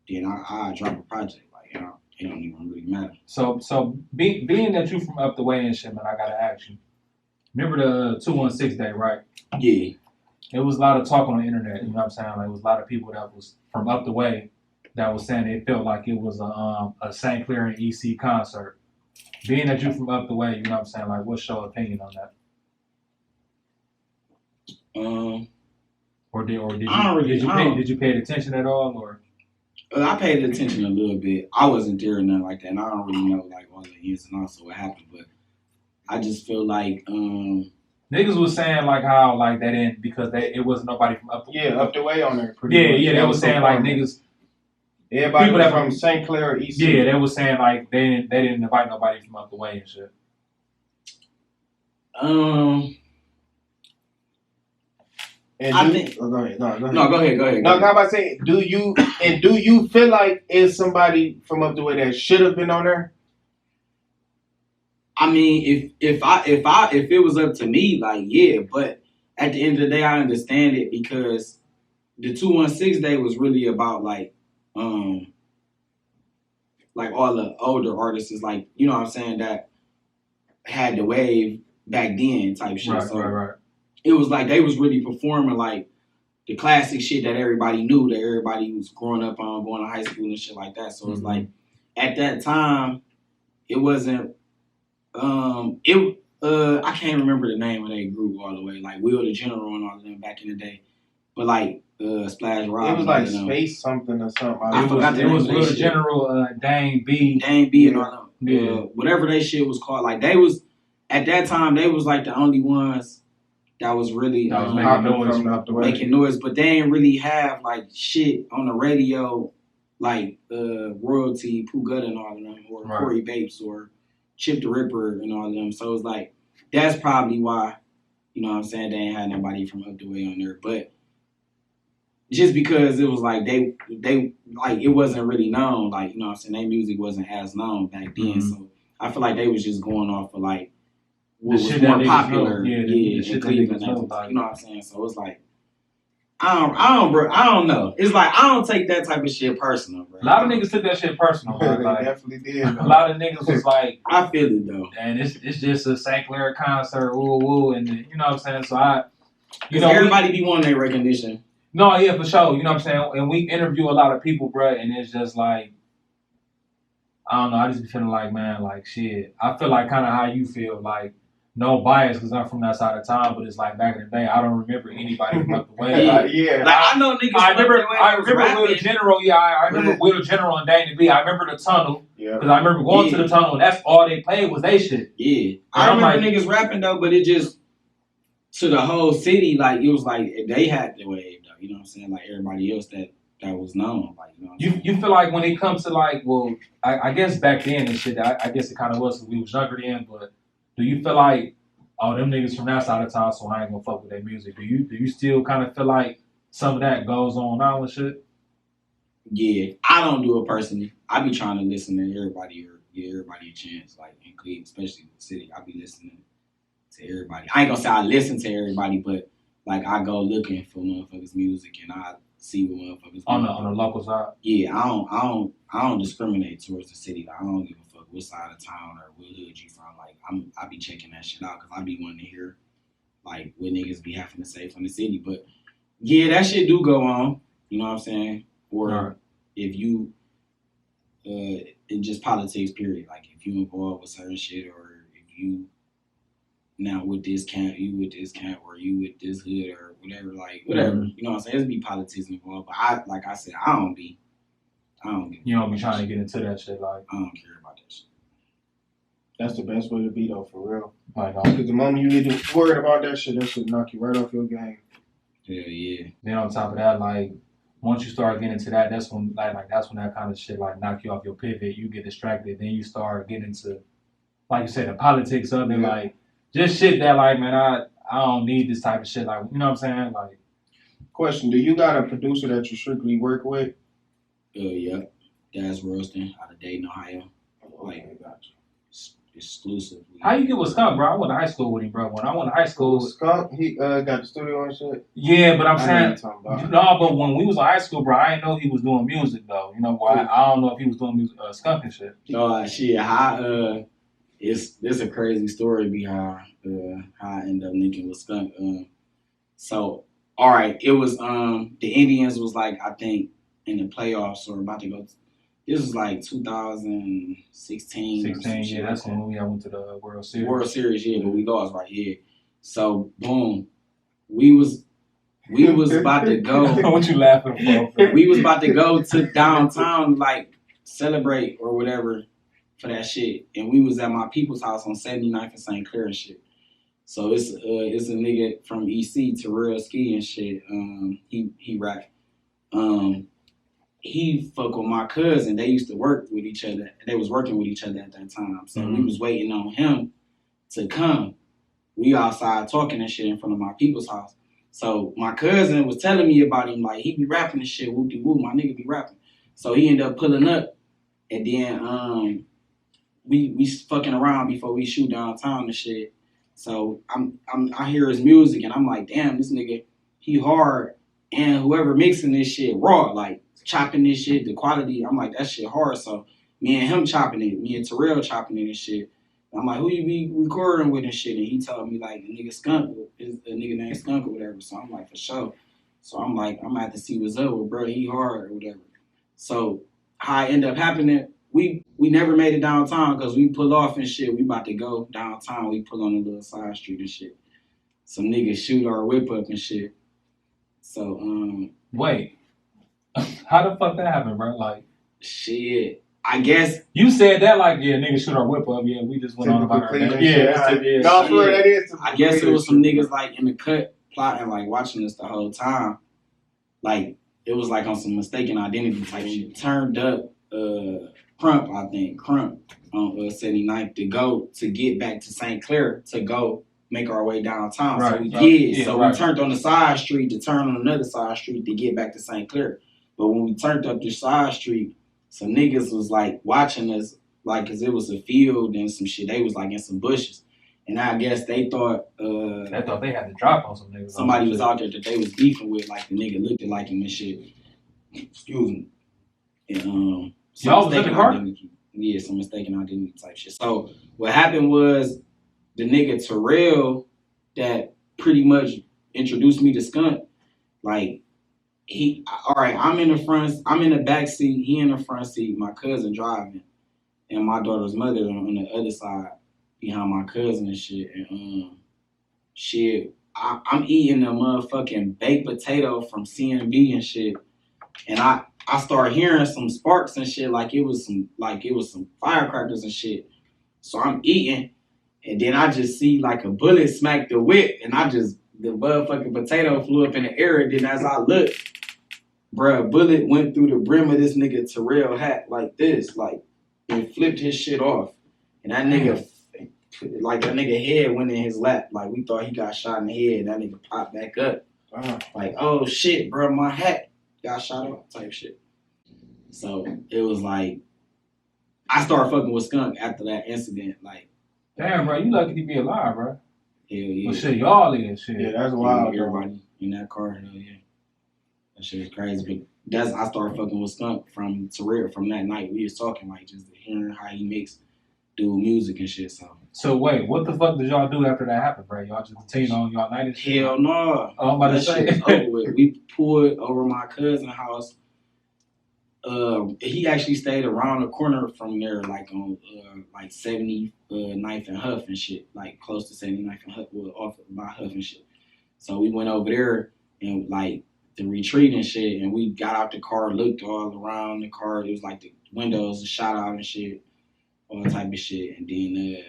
then I drop a project. Like it don't even really matter. So being that you from up the way and shit, man, I gotta ask you. Remember the 216 day, right? Yeah. There was a lot of talk on the internet, you know what I'm saying? Like, it was a lot of people that was from up the way that was saying they felt like it was a St. Clair and EC concert. Being that you from up the way, you know what I'm saying? Like, what's your opinion on that? Did you pay attention at all, or? I paid attention a little bit. I wasn't there or nothing like that, and I don't really know like all the ins and outs of what happened, but I just feel like niggas was saying like how like they didn't because it wasn't nobody from up the way. Yeah, up the way on there. Yeah, they was saying like niggas. Everybody was from St. Clair or EC. Yeah, they was saying like they didn't invite nobody from up the way and shit. Go ahead. No, go ahead. No, I'm about to say, do you feel like it's somebody from up the way that should have been on there? I mean, if it was up to me, like yeah, but at the end of the day, I understand it because the 216 day was really about like all the older artists, like you know what I'm saying, that had the wave back then type shit. Right. It was like they was really performing like the classic shit that everybody knew, that everybody was growing up on, going to high school and shit like that. So it's like at that time, it wasn't. I can't remember the name of that group all the way, like Will the General and all of them back in the day. But like Splash Rob. It was like Space something or something. I forgot it was Will the General, Dane B and all them. Whatever they shit was called. Like they was at that time, they was like the only ones that was really That was Popping making noise from out the way. making noise, but they ain't really have like shit on the radio like Royalty, Pooh Gutta and all of them, or Right. Corey Bates or Chip the Ripper and all of them. So it's like that's probably why, you know what I'm saying, they ain't had nobody from up the way on there. But just because it was like they like it wasn't really known, like, you know what I'm saying, their music wasn't as known back then. So I feel like they was just going off of like what The was shit more that niggas popular, know. Yeah, the in shit that Cleveland. niggas know, at the time, like- you know what I'm saying? So it's like I don't know. It's like I don't take that type of shit personal, bro. A lot of niggas took that shit personal, bro. They Like, definitely did. a lot of niggas was like, I feel it though. and it's just a St. Clair concert, woo woo, and then, you know what I'm saying. So you Cause know, everybody be wanting their recognition. no, yeah, for sure. You know what I'm saying. And we interview a lot of people, bro, and it's just like, I don't know. I just be feeling like, man, like shit. I feel like kind of how you feel, like no bias, because I'm from that side of town. But it's like back in the day, I don't remember anybody from up the way. Like, Yeah. Like I know niggas. I remember was Will rapping. General. Yeah, I remember Will General and Danny B. I remember the tunnel Yeah. because I remember going to the tunnel and that's all they played was they shit. Yeah, And I I'm remember like- niggas rapping though, but it just to the whole city, like it was like they had the wave though. You know what I'm saying? Like everybody else that was known, like, you know. What I'm saying? You feel like when it comes to like, well, I guess back then and shit, I guess it kind of was 'cause we was younger then. But do you feel like, oh, them niggas from that side of town, so I ain't gonna fuck with their music? Do you still kind of feel like some of that goes on now and shit? Yeah, I don't do it personally. I be trying to listen to everybody or give everybody a chance, like in Cleveland, especially the city. I be listening to everybody. I ain't gonna say I listen to everybody, but like I go looking for motherfuckers' music and I see what motherfuckers On doing. the local side. Yeah, I don't discriminate towards the city. Like, I don't give a fuck what side of town or what hood you from. Like I be checking that shit out because I be wanting to hear like what niggas be having to say from the city. But yeah, that shit do go on. You know what I'm saying? Or Right. if you in just politics, period. Like if you involved with certain shit, or if you now with this camp, you with this camp, or you with this hood, or whatever. Like whatever. Mhm. You know what I'm saying? There's be politics involved. But I said, I don't give You don't be trying to get into that shit, like I don't care about that shit. That's the best way to be though, for real. oh. Because the moment you get worried about that shit knock you right off your game. Hell yeah. Then on top of that, like once you start getting into that, that's when that's when that kind of shit like knock you off your pivot. You get distracted. Then you start getting into, like you said, the politics of it, Yeah. like just shit that like, man, I don't need this type of shit. Like, you know what I'm saying? Like, Question: do you got a producer that you strictly work with? Yeah. That's Roasting out of Dayton, Ohio. Okay, gotcha. Exclusively. how you get with Skunk, bro? I went to high school with him, bro. When I went to high school, Skunk, he got the studio and shit. yeah, but I'm I know saying. what you're talking about. No, but when we was in high school, bro, I didn't know he was doing music though. You know, I don't know if he was doing music, skunk and shit. Shit, it's a crazy story behind how I ended up linking with Skunk. So all right, it was the Indians was like, I think in the playoffs or about to go. This was like 2016. 16, yeah, that's when we went to the World Series. World Series, yeah, but we lost right here. So boom, we was about to go. What you laughing for? We was about to go to downtown, like celebrate or whatever for that shit, and we was at my people's house on 79th and St. Clair and shit. So it's a nigga from EC, Terrell Ski and shit. He rap. He fuck with my cousin. They used to work with each other. They was working with each other at that time. So we was waiting on him to come. We outside talking and shit in front of my people's house. So my cousin was telling me about him, like he be rapping and shit, whoop de whoop, my nigga be rapping. So he ended up pulling up, and then we fucking around before we shoot downtown and shit. So I hear his music and I'm like, damn, this nigga, he hard, and whoever mixing this shit raw, like chopping this shit, the quality, I'm like, that shit hard. So me and him chopping it, me and Terrell chopping it and shit. I'm like, who you be recording with and shit? And he told me like the nigga Skunk, is a nigga named Skunk or whatever. So I'm like, for sure. So I'm like, I'm gonna have to see what's up with bro, he hard or whatever. So how it ended up happening, we never made it downtown because we pull off and shit. We about to go downtown. We pull on a little side street and shit. Some niggas shoot our whip up and shit. So Wait, how the fuck that happened, bro? Like, shit. I guess You said that like, yeah, nigga shoot our whip up. Yeah, we just went on about our Typical day. Cleveland Yeah, shit. yeah. No, for real, that is typical I guess it Cleveland was some shit, niggas bro. like in the cut plotting, like watching us the whole time. Like it was like on some mistaken identity type shit. Turned up Crump on 79th to get back to St. Clair to go make our way downtown. Right, So we right. did. Yeah, So right. we turned on the side street to turn on another side street to get back to St. Clair. But when we turned up the side street, some niggas was like watching us, like, cause it was a field and some shit. They was like in some bushes. And I guess they thought They thought they had to drop on some niggas. somebody was out there that they was beefing with, like the nigga looked like him and shit. Excuse me. And Y'all was in the car? identity. Yeah, some mistaken identity type shit. So what happened was the nigga Terrell that pretty much introduced me to Skunk, like I'm in the back seat, he in the front seat, my cousin driving, and my daughter's mother on the other side behind my cousin and shit. And I'm eating a motherfucking baked potato from CNB and shit. And I started hearing some sparks and shit, like it was some firecrackers and shit. So I'm eating, and then I just see like a bullet smack the whip, and the motherfucking potato flew up in the air. And then as I looked, bruh, a bullet went through the brim of this nigga Terrell hat like this, like, and flipped his shit off. And that nigga, head went in his lap. Like we thought he got shot in the head. That nigga popped back up. Like, oh shit, bro, my hat got shot off type shit. So it was like, I started fucking with Skunk after that incident. Like, damn, bro, you lucky to be alive, bro. hell yeah. But shit, y'all is shit. Yeah, that's wild. Everybody in that car, hell yeah. That shit was crazy. But I started fucking with Skunk from Terrell from that night. We was talking, like, just hearing how he makes do music and shit. So wait, what the fuck did y'all do after that happened, bro? Y'all just continued on y'all night and shit? Hell no. Oh, I'm about to That say. shit was over with. We pulled over my cousin's house. He actually stayed around the corner from there, like on like 79th and Huff and shit, like close to 79th and Huff, off by Huff and shit. So we went over there and like the retreat and shit, and we got out the car, looked all around the car. It was like the windows shot out and shit, all type of shit, and then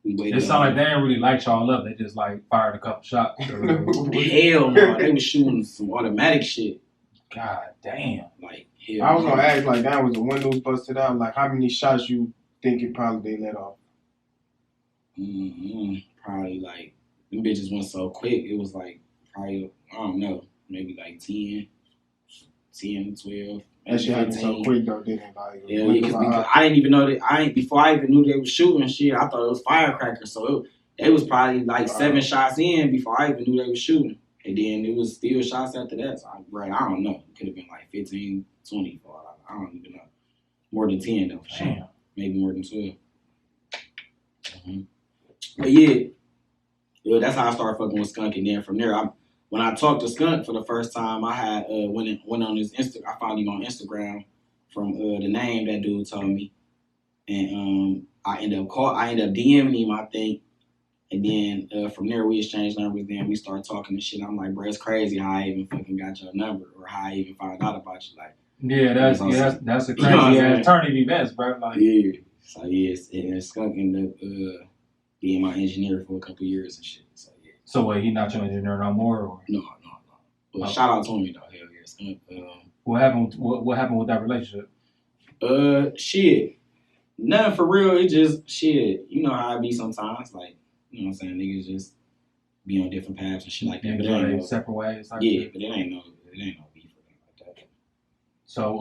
we waited. It sounded like they didn't really light y'all up. They just like fired a couple shots. Hell no, they was shooting some automatic shit. God damn. Like, hell I was no. gonna ask, like, that was the windows busted out. Like, how many shots you think it probably they let off? Probably like, them bitches went so quick. It was like, probably, I don't know, maybe like 10, 12. That shit happened so 15. quick though, didn't it? Like, Yeah, because I didn't even know that. Before I even knew they was shooting shit, I thought it was firecrackers. So it was probably like 7 shots in before I even knew they was shooting. And then it was still shots after that. So I don't know. It could have been like 15, 20. I don't even know. More than 10 though, for sure. Maybe more than 12. But yeah, that's how I started fucking with Skunk. And then from there, when I talked to Skunk for the first time, I had went on his I found him on Instagram from the name that dude told me, and I ended up DMing him, I think, and then from there we exchanged numbers. Then we started talking and shit. I'm like, bro, it's crazy how I even fucking got your number or how I even found out about you. Like, Yeah, that's a crazy ass turn of events, bro. Like, yeah. So yes, and Skunk ended up being my engineer for a couple years and shit. So yeah. So wait, he not your engineer no more, or No. But shout out to him though. Hell yeah, Skunk. what happened? What happened with that relationship? Shit. Nothing for real. It just shit. You know how it be sometimes. Like, you know what I'm saying? Niggas just be on different paths and shit like that. But it ain't no, separate ways. Like yeah, that. but it ain't no beef or anything like that. So,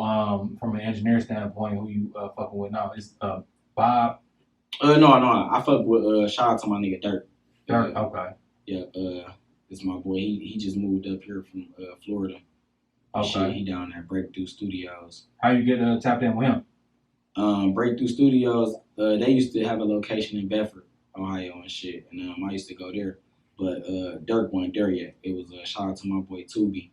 from an engineer standpoint, who you fucking with now? Is Bob? No. I fuck with shout out to my nigga Dirk. Dirk, okay. Yeah, it's my boy. He just moved up here from Florida. Okay. Shit, he down there at Breakthrough Studios. How you get tapped in with him? Breakthrough Studios, they used to have a location in Bedford, Ohio and shit. And I used to go there. But Dirk wasn't there yet. It was a shout out to my boy Tubi.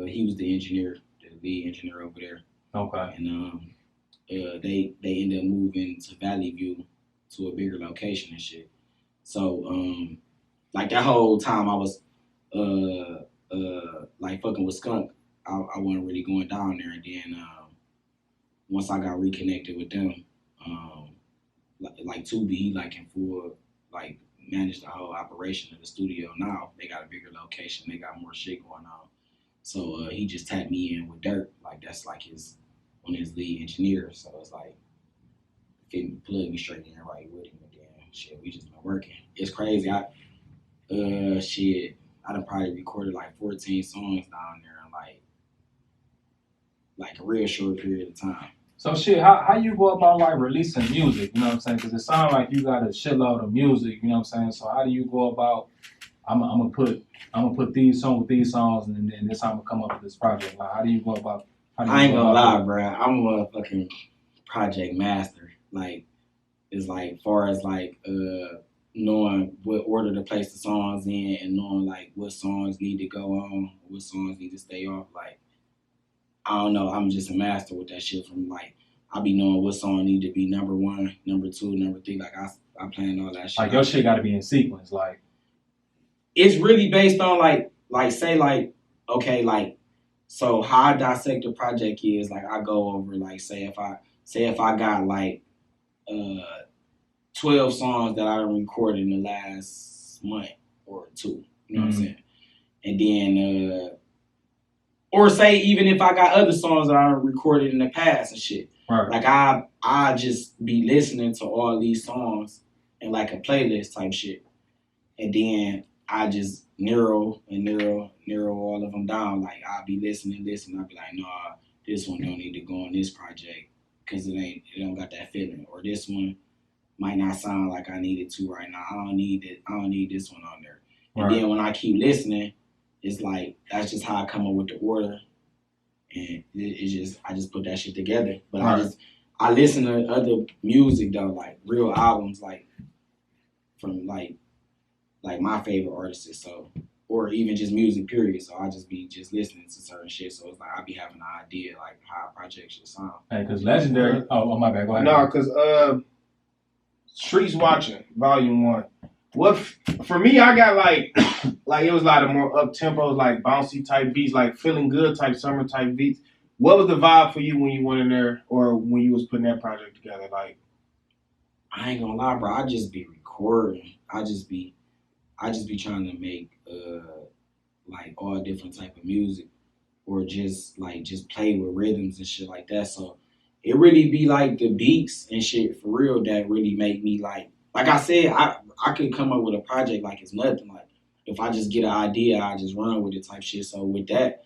He was the engineer, the lead engineer over there. Okay. And they ended up moving to Valley View to a bigger location and shit. So like that whole time I was like fucking with Skunk, I wasn't really going down there. And then once I got reconnected with them, like Tubi, he like in full like managed the whole operation of the studio. Now they got a bigger location, they got more shit going on. So he just tapped me in with Dirk, like that's like one of his lead engineers. So it's like plug me straight in right with him, and then shit, we just been working. It's crazy. I done probably recorded like 14 songs down there in like a real short period of time. So shit, how you go about like releasing music? You know what I'm saying? Because it sounds like you got a shitload of music. You know what I'm saying? So how do you go about? I'm gonna put these songs with these songs, and then this how I'm gonna come up with this project. Like, how do you go about? I ain't gonna lie, bro. I'm a motherfucking project master. Like, it's like far as like knowing what order to place the songs in, and knowing like what songs need to go on, what songs need to stay off. Like, I don't know. I'm just a master with that shit. From like, I be knowing what song need to be number 1, number 2, number 3. Like I plan all that shit. Like your shit got to be in sequence. Like, it's really based on like say like okay, like, so how I dissect the project is like I go over like say if I got like 12 songs that I recorded in the last month or 2, you know what I'm saying, and then or say even if I got other songs that I recorded in the past and shit, right. Like I just be listening to all these songs in like a playlist type shit, and then I just narrow all of them down. Like I'll be listening. I'll be like, nah, this one don't need to go on this project because it don't got that feeling, or this one might not sound like I need it to right now. I don't need it. I don't need this one on there. And Right. then when I keep listening, it's like that's just how I come up with the order, and I just put that shit together. But Right. I listen to other music though, like real albums, like from like my favorite artists, so, or even just music period. So I just be listening to certain shit. So it's like I be having an idea like how a project should sound. Hey, cause Legendary. Oh my bad. Go ahead. No, because Streets Watching Volume 1. What for me? I got like it was a lot of more up tempos, like bouncy type beats, like feeling good type summer type beats. What was the vibe for you when you went in there, or when you was putting that project together? Like, I ain't gonna lie, bro. I just be recording. I just be trying to make like all different type of music, or just play with rhythms and shit like that. So it really be like the beats and shit for real that really make me like I said, I could come up with a project like it's nothing. Like if I just get an idea, I just run with it type shit. So with that,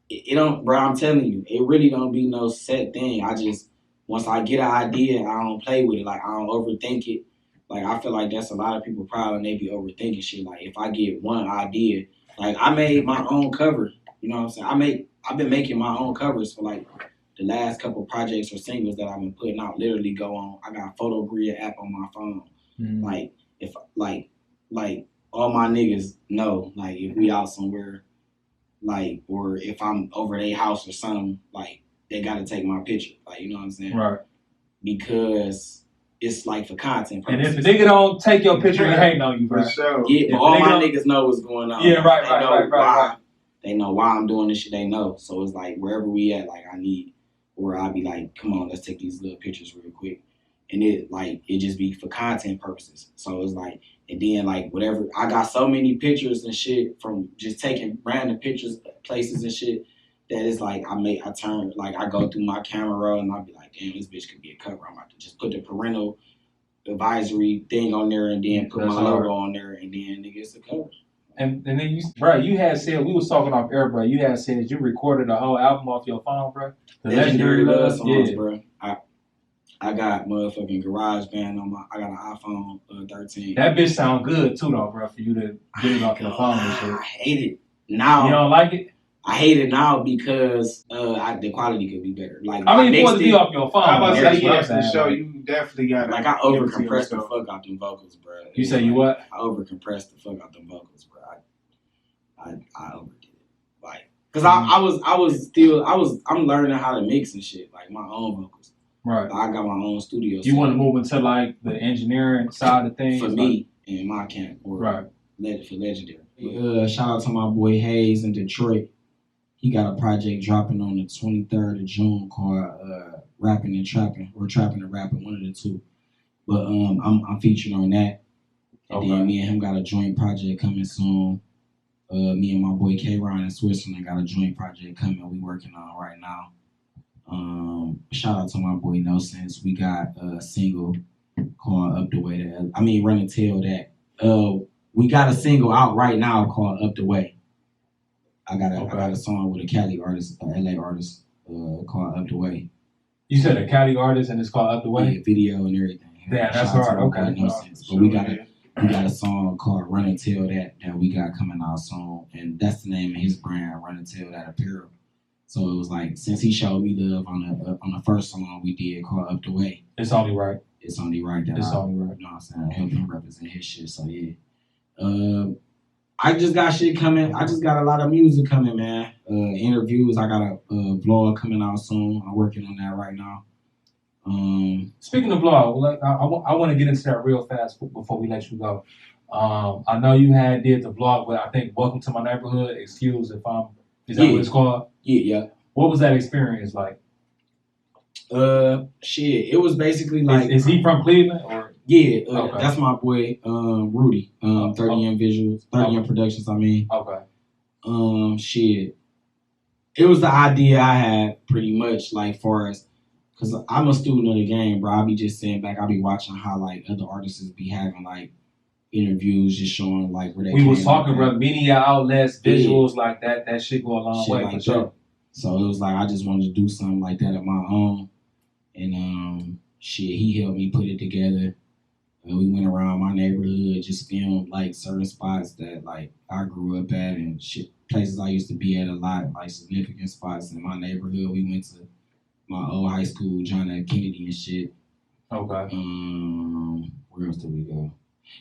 it don't, bro. I'm telling you, it really don't be no set thing. I just once I get an idea, I don't play with it. Like I don't overthink it. Like I feel like that's a lot of people problem. They be overthinking shit. Like if I get one idea, like I made my own cover. You know what I'm saying? I've been making my own covers for like the last couple projects or singles that I've been putting out. Literally go on. I got a Photo Grid app on my phone. Mm-hmm. Like if like all my niggas know, like if we out somewhere, like, or if I'm over their house or something, like they gotta take my picture. Like, you know what I'm saying? Right. Because it's like for content purposes. And if a nigga don't take your picture, he hating on you, bro. for sure. Yeah, but all my niggas know what's going on. Yeah, right, They right, know right, right. They know why I'm doing this shit. They know. So it's like wherever we at, like I need, or I'll be like, come on, let's take these little pictures real quick. And it just be for content purposes. So it's like, and then like whatever, I got so many pictures and shit from just taking random pictures, places and shit, that it's like I go through my camera roll and I'll be like, damn, this bitch could be a cover. I'm about to just put the parental advisory thing on there and then put my logo on there, and then it gets a cover. And then you had said, we was talking off air, bro. You had said you recorded a whole album off your phone, bro. The Legendary Love songs, bro. I got motherfucking GarageBand on I got an iPhone 13. That bitch sound good too, though, bro. For you to get it off your phone and shit. I hate it now. You don't like it? I hate it now because the quality could be better. Like I mean, it be off your phone. I'm about to say, That's what yeah, I'm for saying, sure. like. You definitely got I over compressed the fuck out them vocals, bro. You say you what? I over compressed the fuck out them vocals, bro. I overdid it, like, cause I'm learning how to mix and shit, like my own vocals. Right. I got my own studio. You want to move into like the engineering side of things for me and my camp, or right? For Legendary. Shout out to my boy Hayes in Detroit. He got a project dropping on the 23rd of June called rapping and trapping, or trapping and rapping, one of the two. But I'm featured on that. And then me and him got a joint project coming soon. Me and my boy K Ryan in Switzerland got a joint project coming we working on right now. Shout out to my boy No Sense. We got a single called Up the Way That Run and Tell That. We got a single out right now called Up the Way. I got a song with a Cali artist, a LA artist, called Up the Way. You said a Cali artist and it's called Up the Way? Yeah, video and everything. Yeah, that's hard. Okay. No Sense. But we got a song called Run and Tell That we got coming out soon, and that's the name of his brand, Run and Tell That Apparel. So it was like, since he showed me love on the first song we did called Up the Way, it's only right. It's only right that only right. You know what I'm saying, help him represent his shit. So yeah, I just got shit coming. I just got a lot of music coming, man. Interviews. I got a vlog coming out soon. I'm working on that right now. Speaking of vlog, I want to get into that real fast before we let you go. I know you did the vlog, but I think Welcome to My Neighborhood. Excuse if I'm. Is that what it's called? Yeah. What was that experience like? Shit. It was basically like. Is he from Cleveland or? Yeah. Okay. That's my boy, Rudy. 30M Visuals, 30M Productions. Okay. Shit. It was the idea I had pretty much, like, far as. Cause I'm a student of the game, bro. I be just sitting back. I be watching how like other artists be having like interviews, just showing like where they. We was talking about media outlets, visuals like that. That shit go a long way like for sure. So it was like I just wanted to do something like that of my own, and he helped me put it together. We went around my neighborhood, just filmed like certain spots that like I grew up at and shit, places I used to be at a lot, like significant spots in my neighborhood. We went to my old high school, John F. Kennedy and shit. Okay. Where else did we go?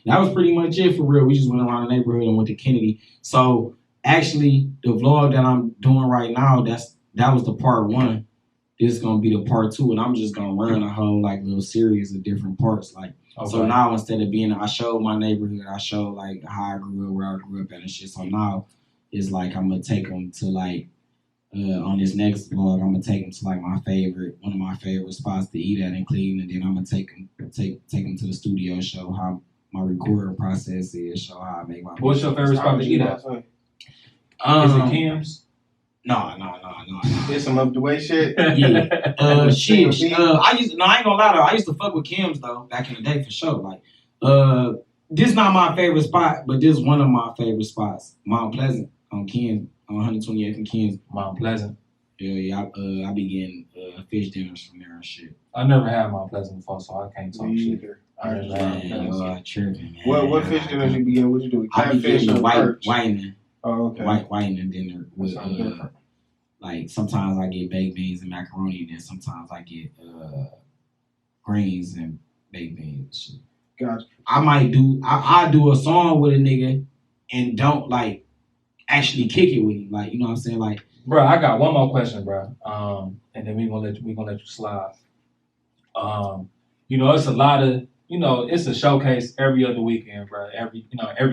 That was pretty much it for real. We just went around the neighborhood and went to Kennedy. So actually, the vlog that I'm doing right now, that was the part one. This is gonna be the part two, and I'm just gonna run a whole like little series of different parts. Like so now instead of I showed my neighborhood, I showed like how I grew up, where I grew up at and shit. So now it's like I'm gonna take them to like. On this next vlog, I'm gonna take them to like one of my favorite spots to eat at in Cleveland. Then I'm gonna take them to the studio, show how my recording process is, show how I make my. What's your favorite spot to eat at? Is it Kim's? No. There's some up the way shit. Yeah. Shit. I ain't gonna lie though. I used to fuck with Kim's though back in the day for sure. Like, this not my favorite spot, but this one of my favorite spots, Mount Pleasant on Kim's. On 128th and Kings. Mount Pleasant. Yeah. I be getting fish dinners from there and shit. I never had Mount Pleasant before, so I can't talk shit. I never had tripping, man. What fish dinners you be getting? What you do? I be getting the whitening. Oh, okay. Whitening dinner with like sometimes I get baked beans and macaroni, and then sometimes I get greens and baked beans. Shit. Gotcha. I do a song with a nigga and don't like. Actually kick it with him, like, you know what I'm saying, like. Bro, I got one more question, bro. And then we gonna let you slide. It's a lot of, it's a showcase every other weekend, bro. Every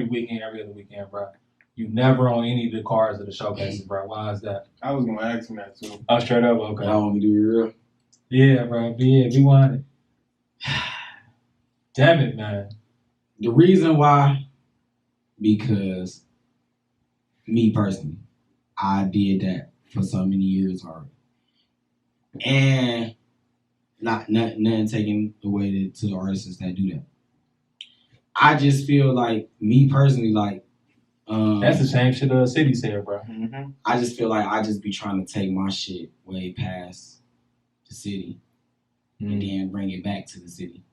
weekend, every other weekend, bro. You never on any of the cars of the showcases, bro. Why is that? I was gonna ask him that too. Oh, straight up, okay. I want me to be real. Yeah, bro. Yeah, we want it. Damn it, man. The reason why, because. Me personally, I did that for so many years already, and nothing taken away to the artists that do that. I just feel like me personally, like that's the same shit the city said, bro. Mm-hmm. I just feel like I just be trying to take my shit way past the city and then bring it back to the city.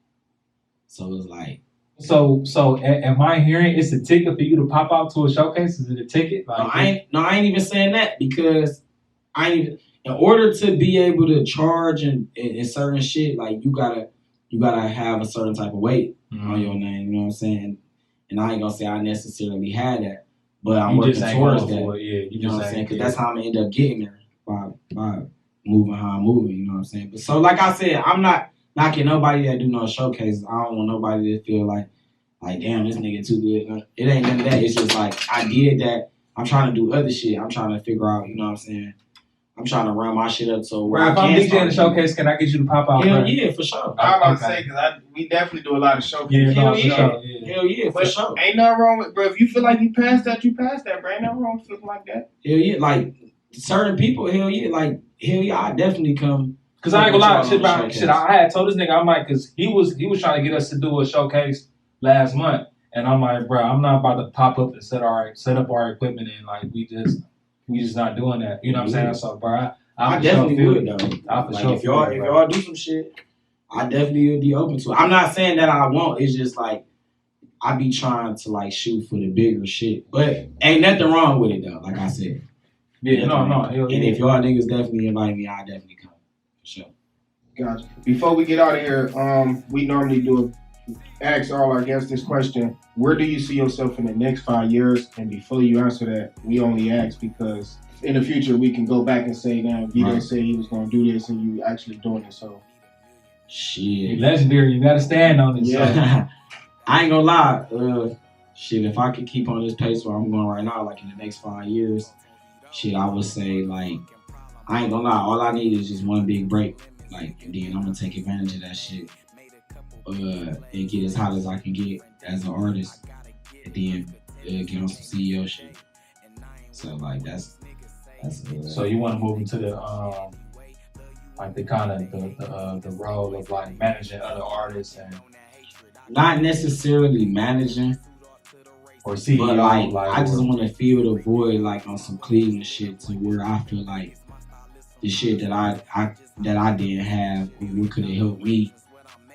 So it's like. So am I hearing it's a ticket for you to pop out to a showcase? Is it a ticket? Like, I ain't even saying that because in order to be able to charge and certain shit, like you gotta have a certain type of weight on your name, you know what I'm saying? And I ain't gonna say I necessarily had that, but I'm working towards that. You know what I'm saying? Because that's how I'm gonna end up getting there by moving how I'm moving, you know what I'm saying? But so like I said, I'm not knocking nobody that do no showcases. I don't want nobody to feel like damn, this nigga too good. It ain't none of that. It's just like I did that. I'm trying to do other shit. I'm trying to figure out, you know what I'm saying? I'm trying to run my shit up so where Bro, I if I'm can DJing the start showcase, can I get you to pop out? Hell bro? yeah, for sure. I'm about to Okay. say because we definitely do a lot of showcases. Yeah, Hell no, for yeah. sure. Yeah. Hell yeah, for But sure. ain't nothing wrong with, bro. If you feel like you passed that, bro. Ain't nothing wrong with feeling like that. Hell yeah, like certain people, hell yeah, I definitely come. Cause I ain't gonna lie, shit about Showcase. shit. I had told this nigga, I'm like, cause he was trying to get us to do a showcase last month, and I'm like, bro, I'm not about to pop up and set up our equipment and like we just not doing that. You know what I'm saying? So, bro, I for definitely sure would feel though. it. I for Like sure if feel it, bro. y'all do some shit, I definitely would be open to it. I'm not saying that I won't. It's just like I be trying to like shoot for the bigger shit, but ain't nothing wrong with it though. Like I said, Yeah, no, hell and yeah. if y'all niggas definitely invite me, I definitely come for sure. Gotcha. Before we get out of here, we normally ask all our guests this question: where do you see yourself in the next 5 years? And before you answer that, we only ask because in the future we can go back and say, "Now, VIDO Right. said he was going to do this, and you actually doing it." So, Shit. You legendary, you gotta stand on it. So. Yeah. I ain't gonna lie. Shit, if I could keep on this pace where I'm going right now, like in the next 5 years, shit, I would say like I ain't gonna lie. All I need is just one big break, like, and then I'm gonna take advantage of that shit, and get as hot as I can get as an artist, and then get on some CEO shit. So like that's. So you want to move into the like the kind of the role of like managing other artists and Not necessarily managing, or CEO, but like I just want to fill the void like on some Cleveland shit to where I feel like the shit that I didn't have, what could have helped me.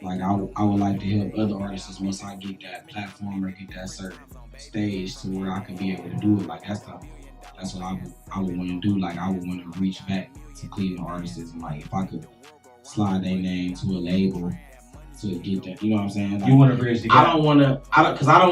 Like I would like to help other artists once I get that platform or get that certain stage to where I can be able to do it. Like that's what I would want to do. Like I would want to reach back to Cleveland artists and like if I could slide their name to a label to get that, you know what I'm saying? Like, you want to bridge the gap. I don't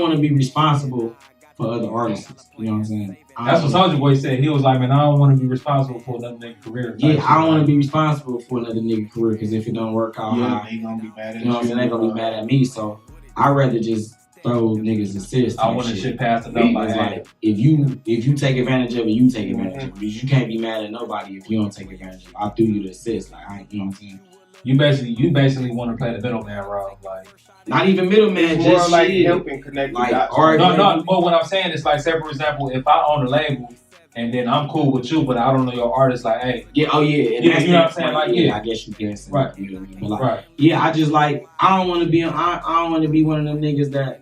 want to be responsible for other artists. You know what I'm saying? That's what Soulja Boy said. He was like, man, I don't want to be responsible for another nigga's career. Yeah, I don't want to be responsible for another nigga career because if it don't work out, they gonna be mad at you know what I'm saying? They gonna be mad at me. So I'd rather just throw niggas assists. I want to shit past the number. It's like if you take advantage of it, you take advantage of it. Because you can't be mad at nobody if you don't take advantage of it. I threw you the assist, like you know what I'm saying? You basically want to play the middleman role, like not even middleman, It's more just like shit. helping connect Like, the dots. or- no. But what I'm saying is like, say for example, if I own a label and then I'm cool with you, but I don't know your artist, like, hey, Yeah, oh yeah, and Yeah, that's you know what I'm the saying? point. Like, yeah. I guess you can say Right. that, you know what I mean? But like, right? yeah, I just like I don't want to be one of them niggas that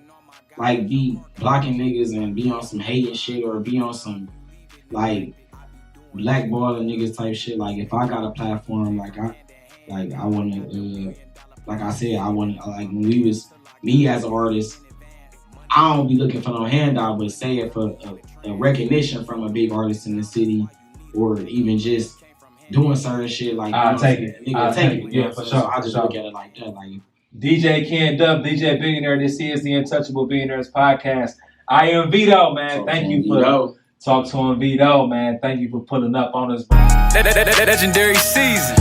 like be blocking niggas and be on some hating shit or be on some like blackballing niggas type shit. Like if I got a platform, I want to, like I said, I want to, like when we was me as an artist, I don't be looking for no handout, but say it for a recognition from a big artist in the city, or even just doing certain shit like I'll take it. Nigga, I'll take take it. it. You Yeah, know, for so sure, I for just sure. look at it like that. Like DJ Ken Dub, DJ Billionaire. This is the Untouchable Billionaires podcast. I am VIDO, man. Thank you for talk to him, VIDO, man. Thank you for pulling up on us. Legendary season.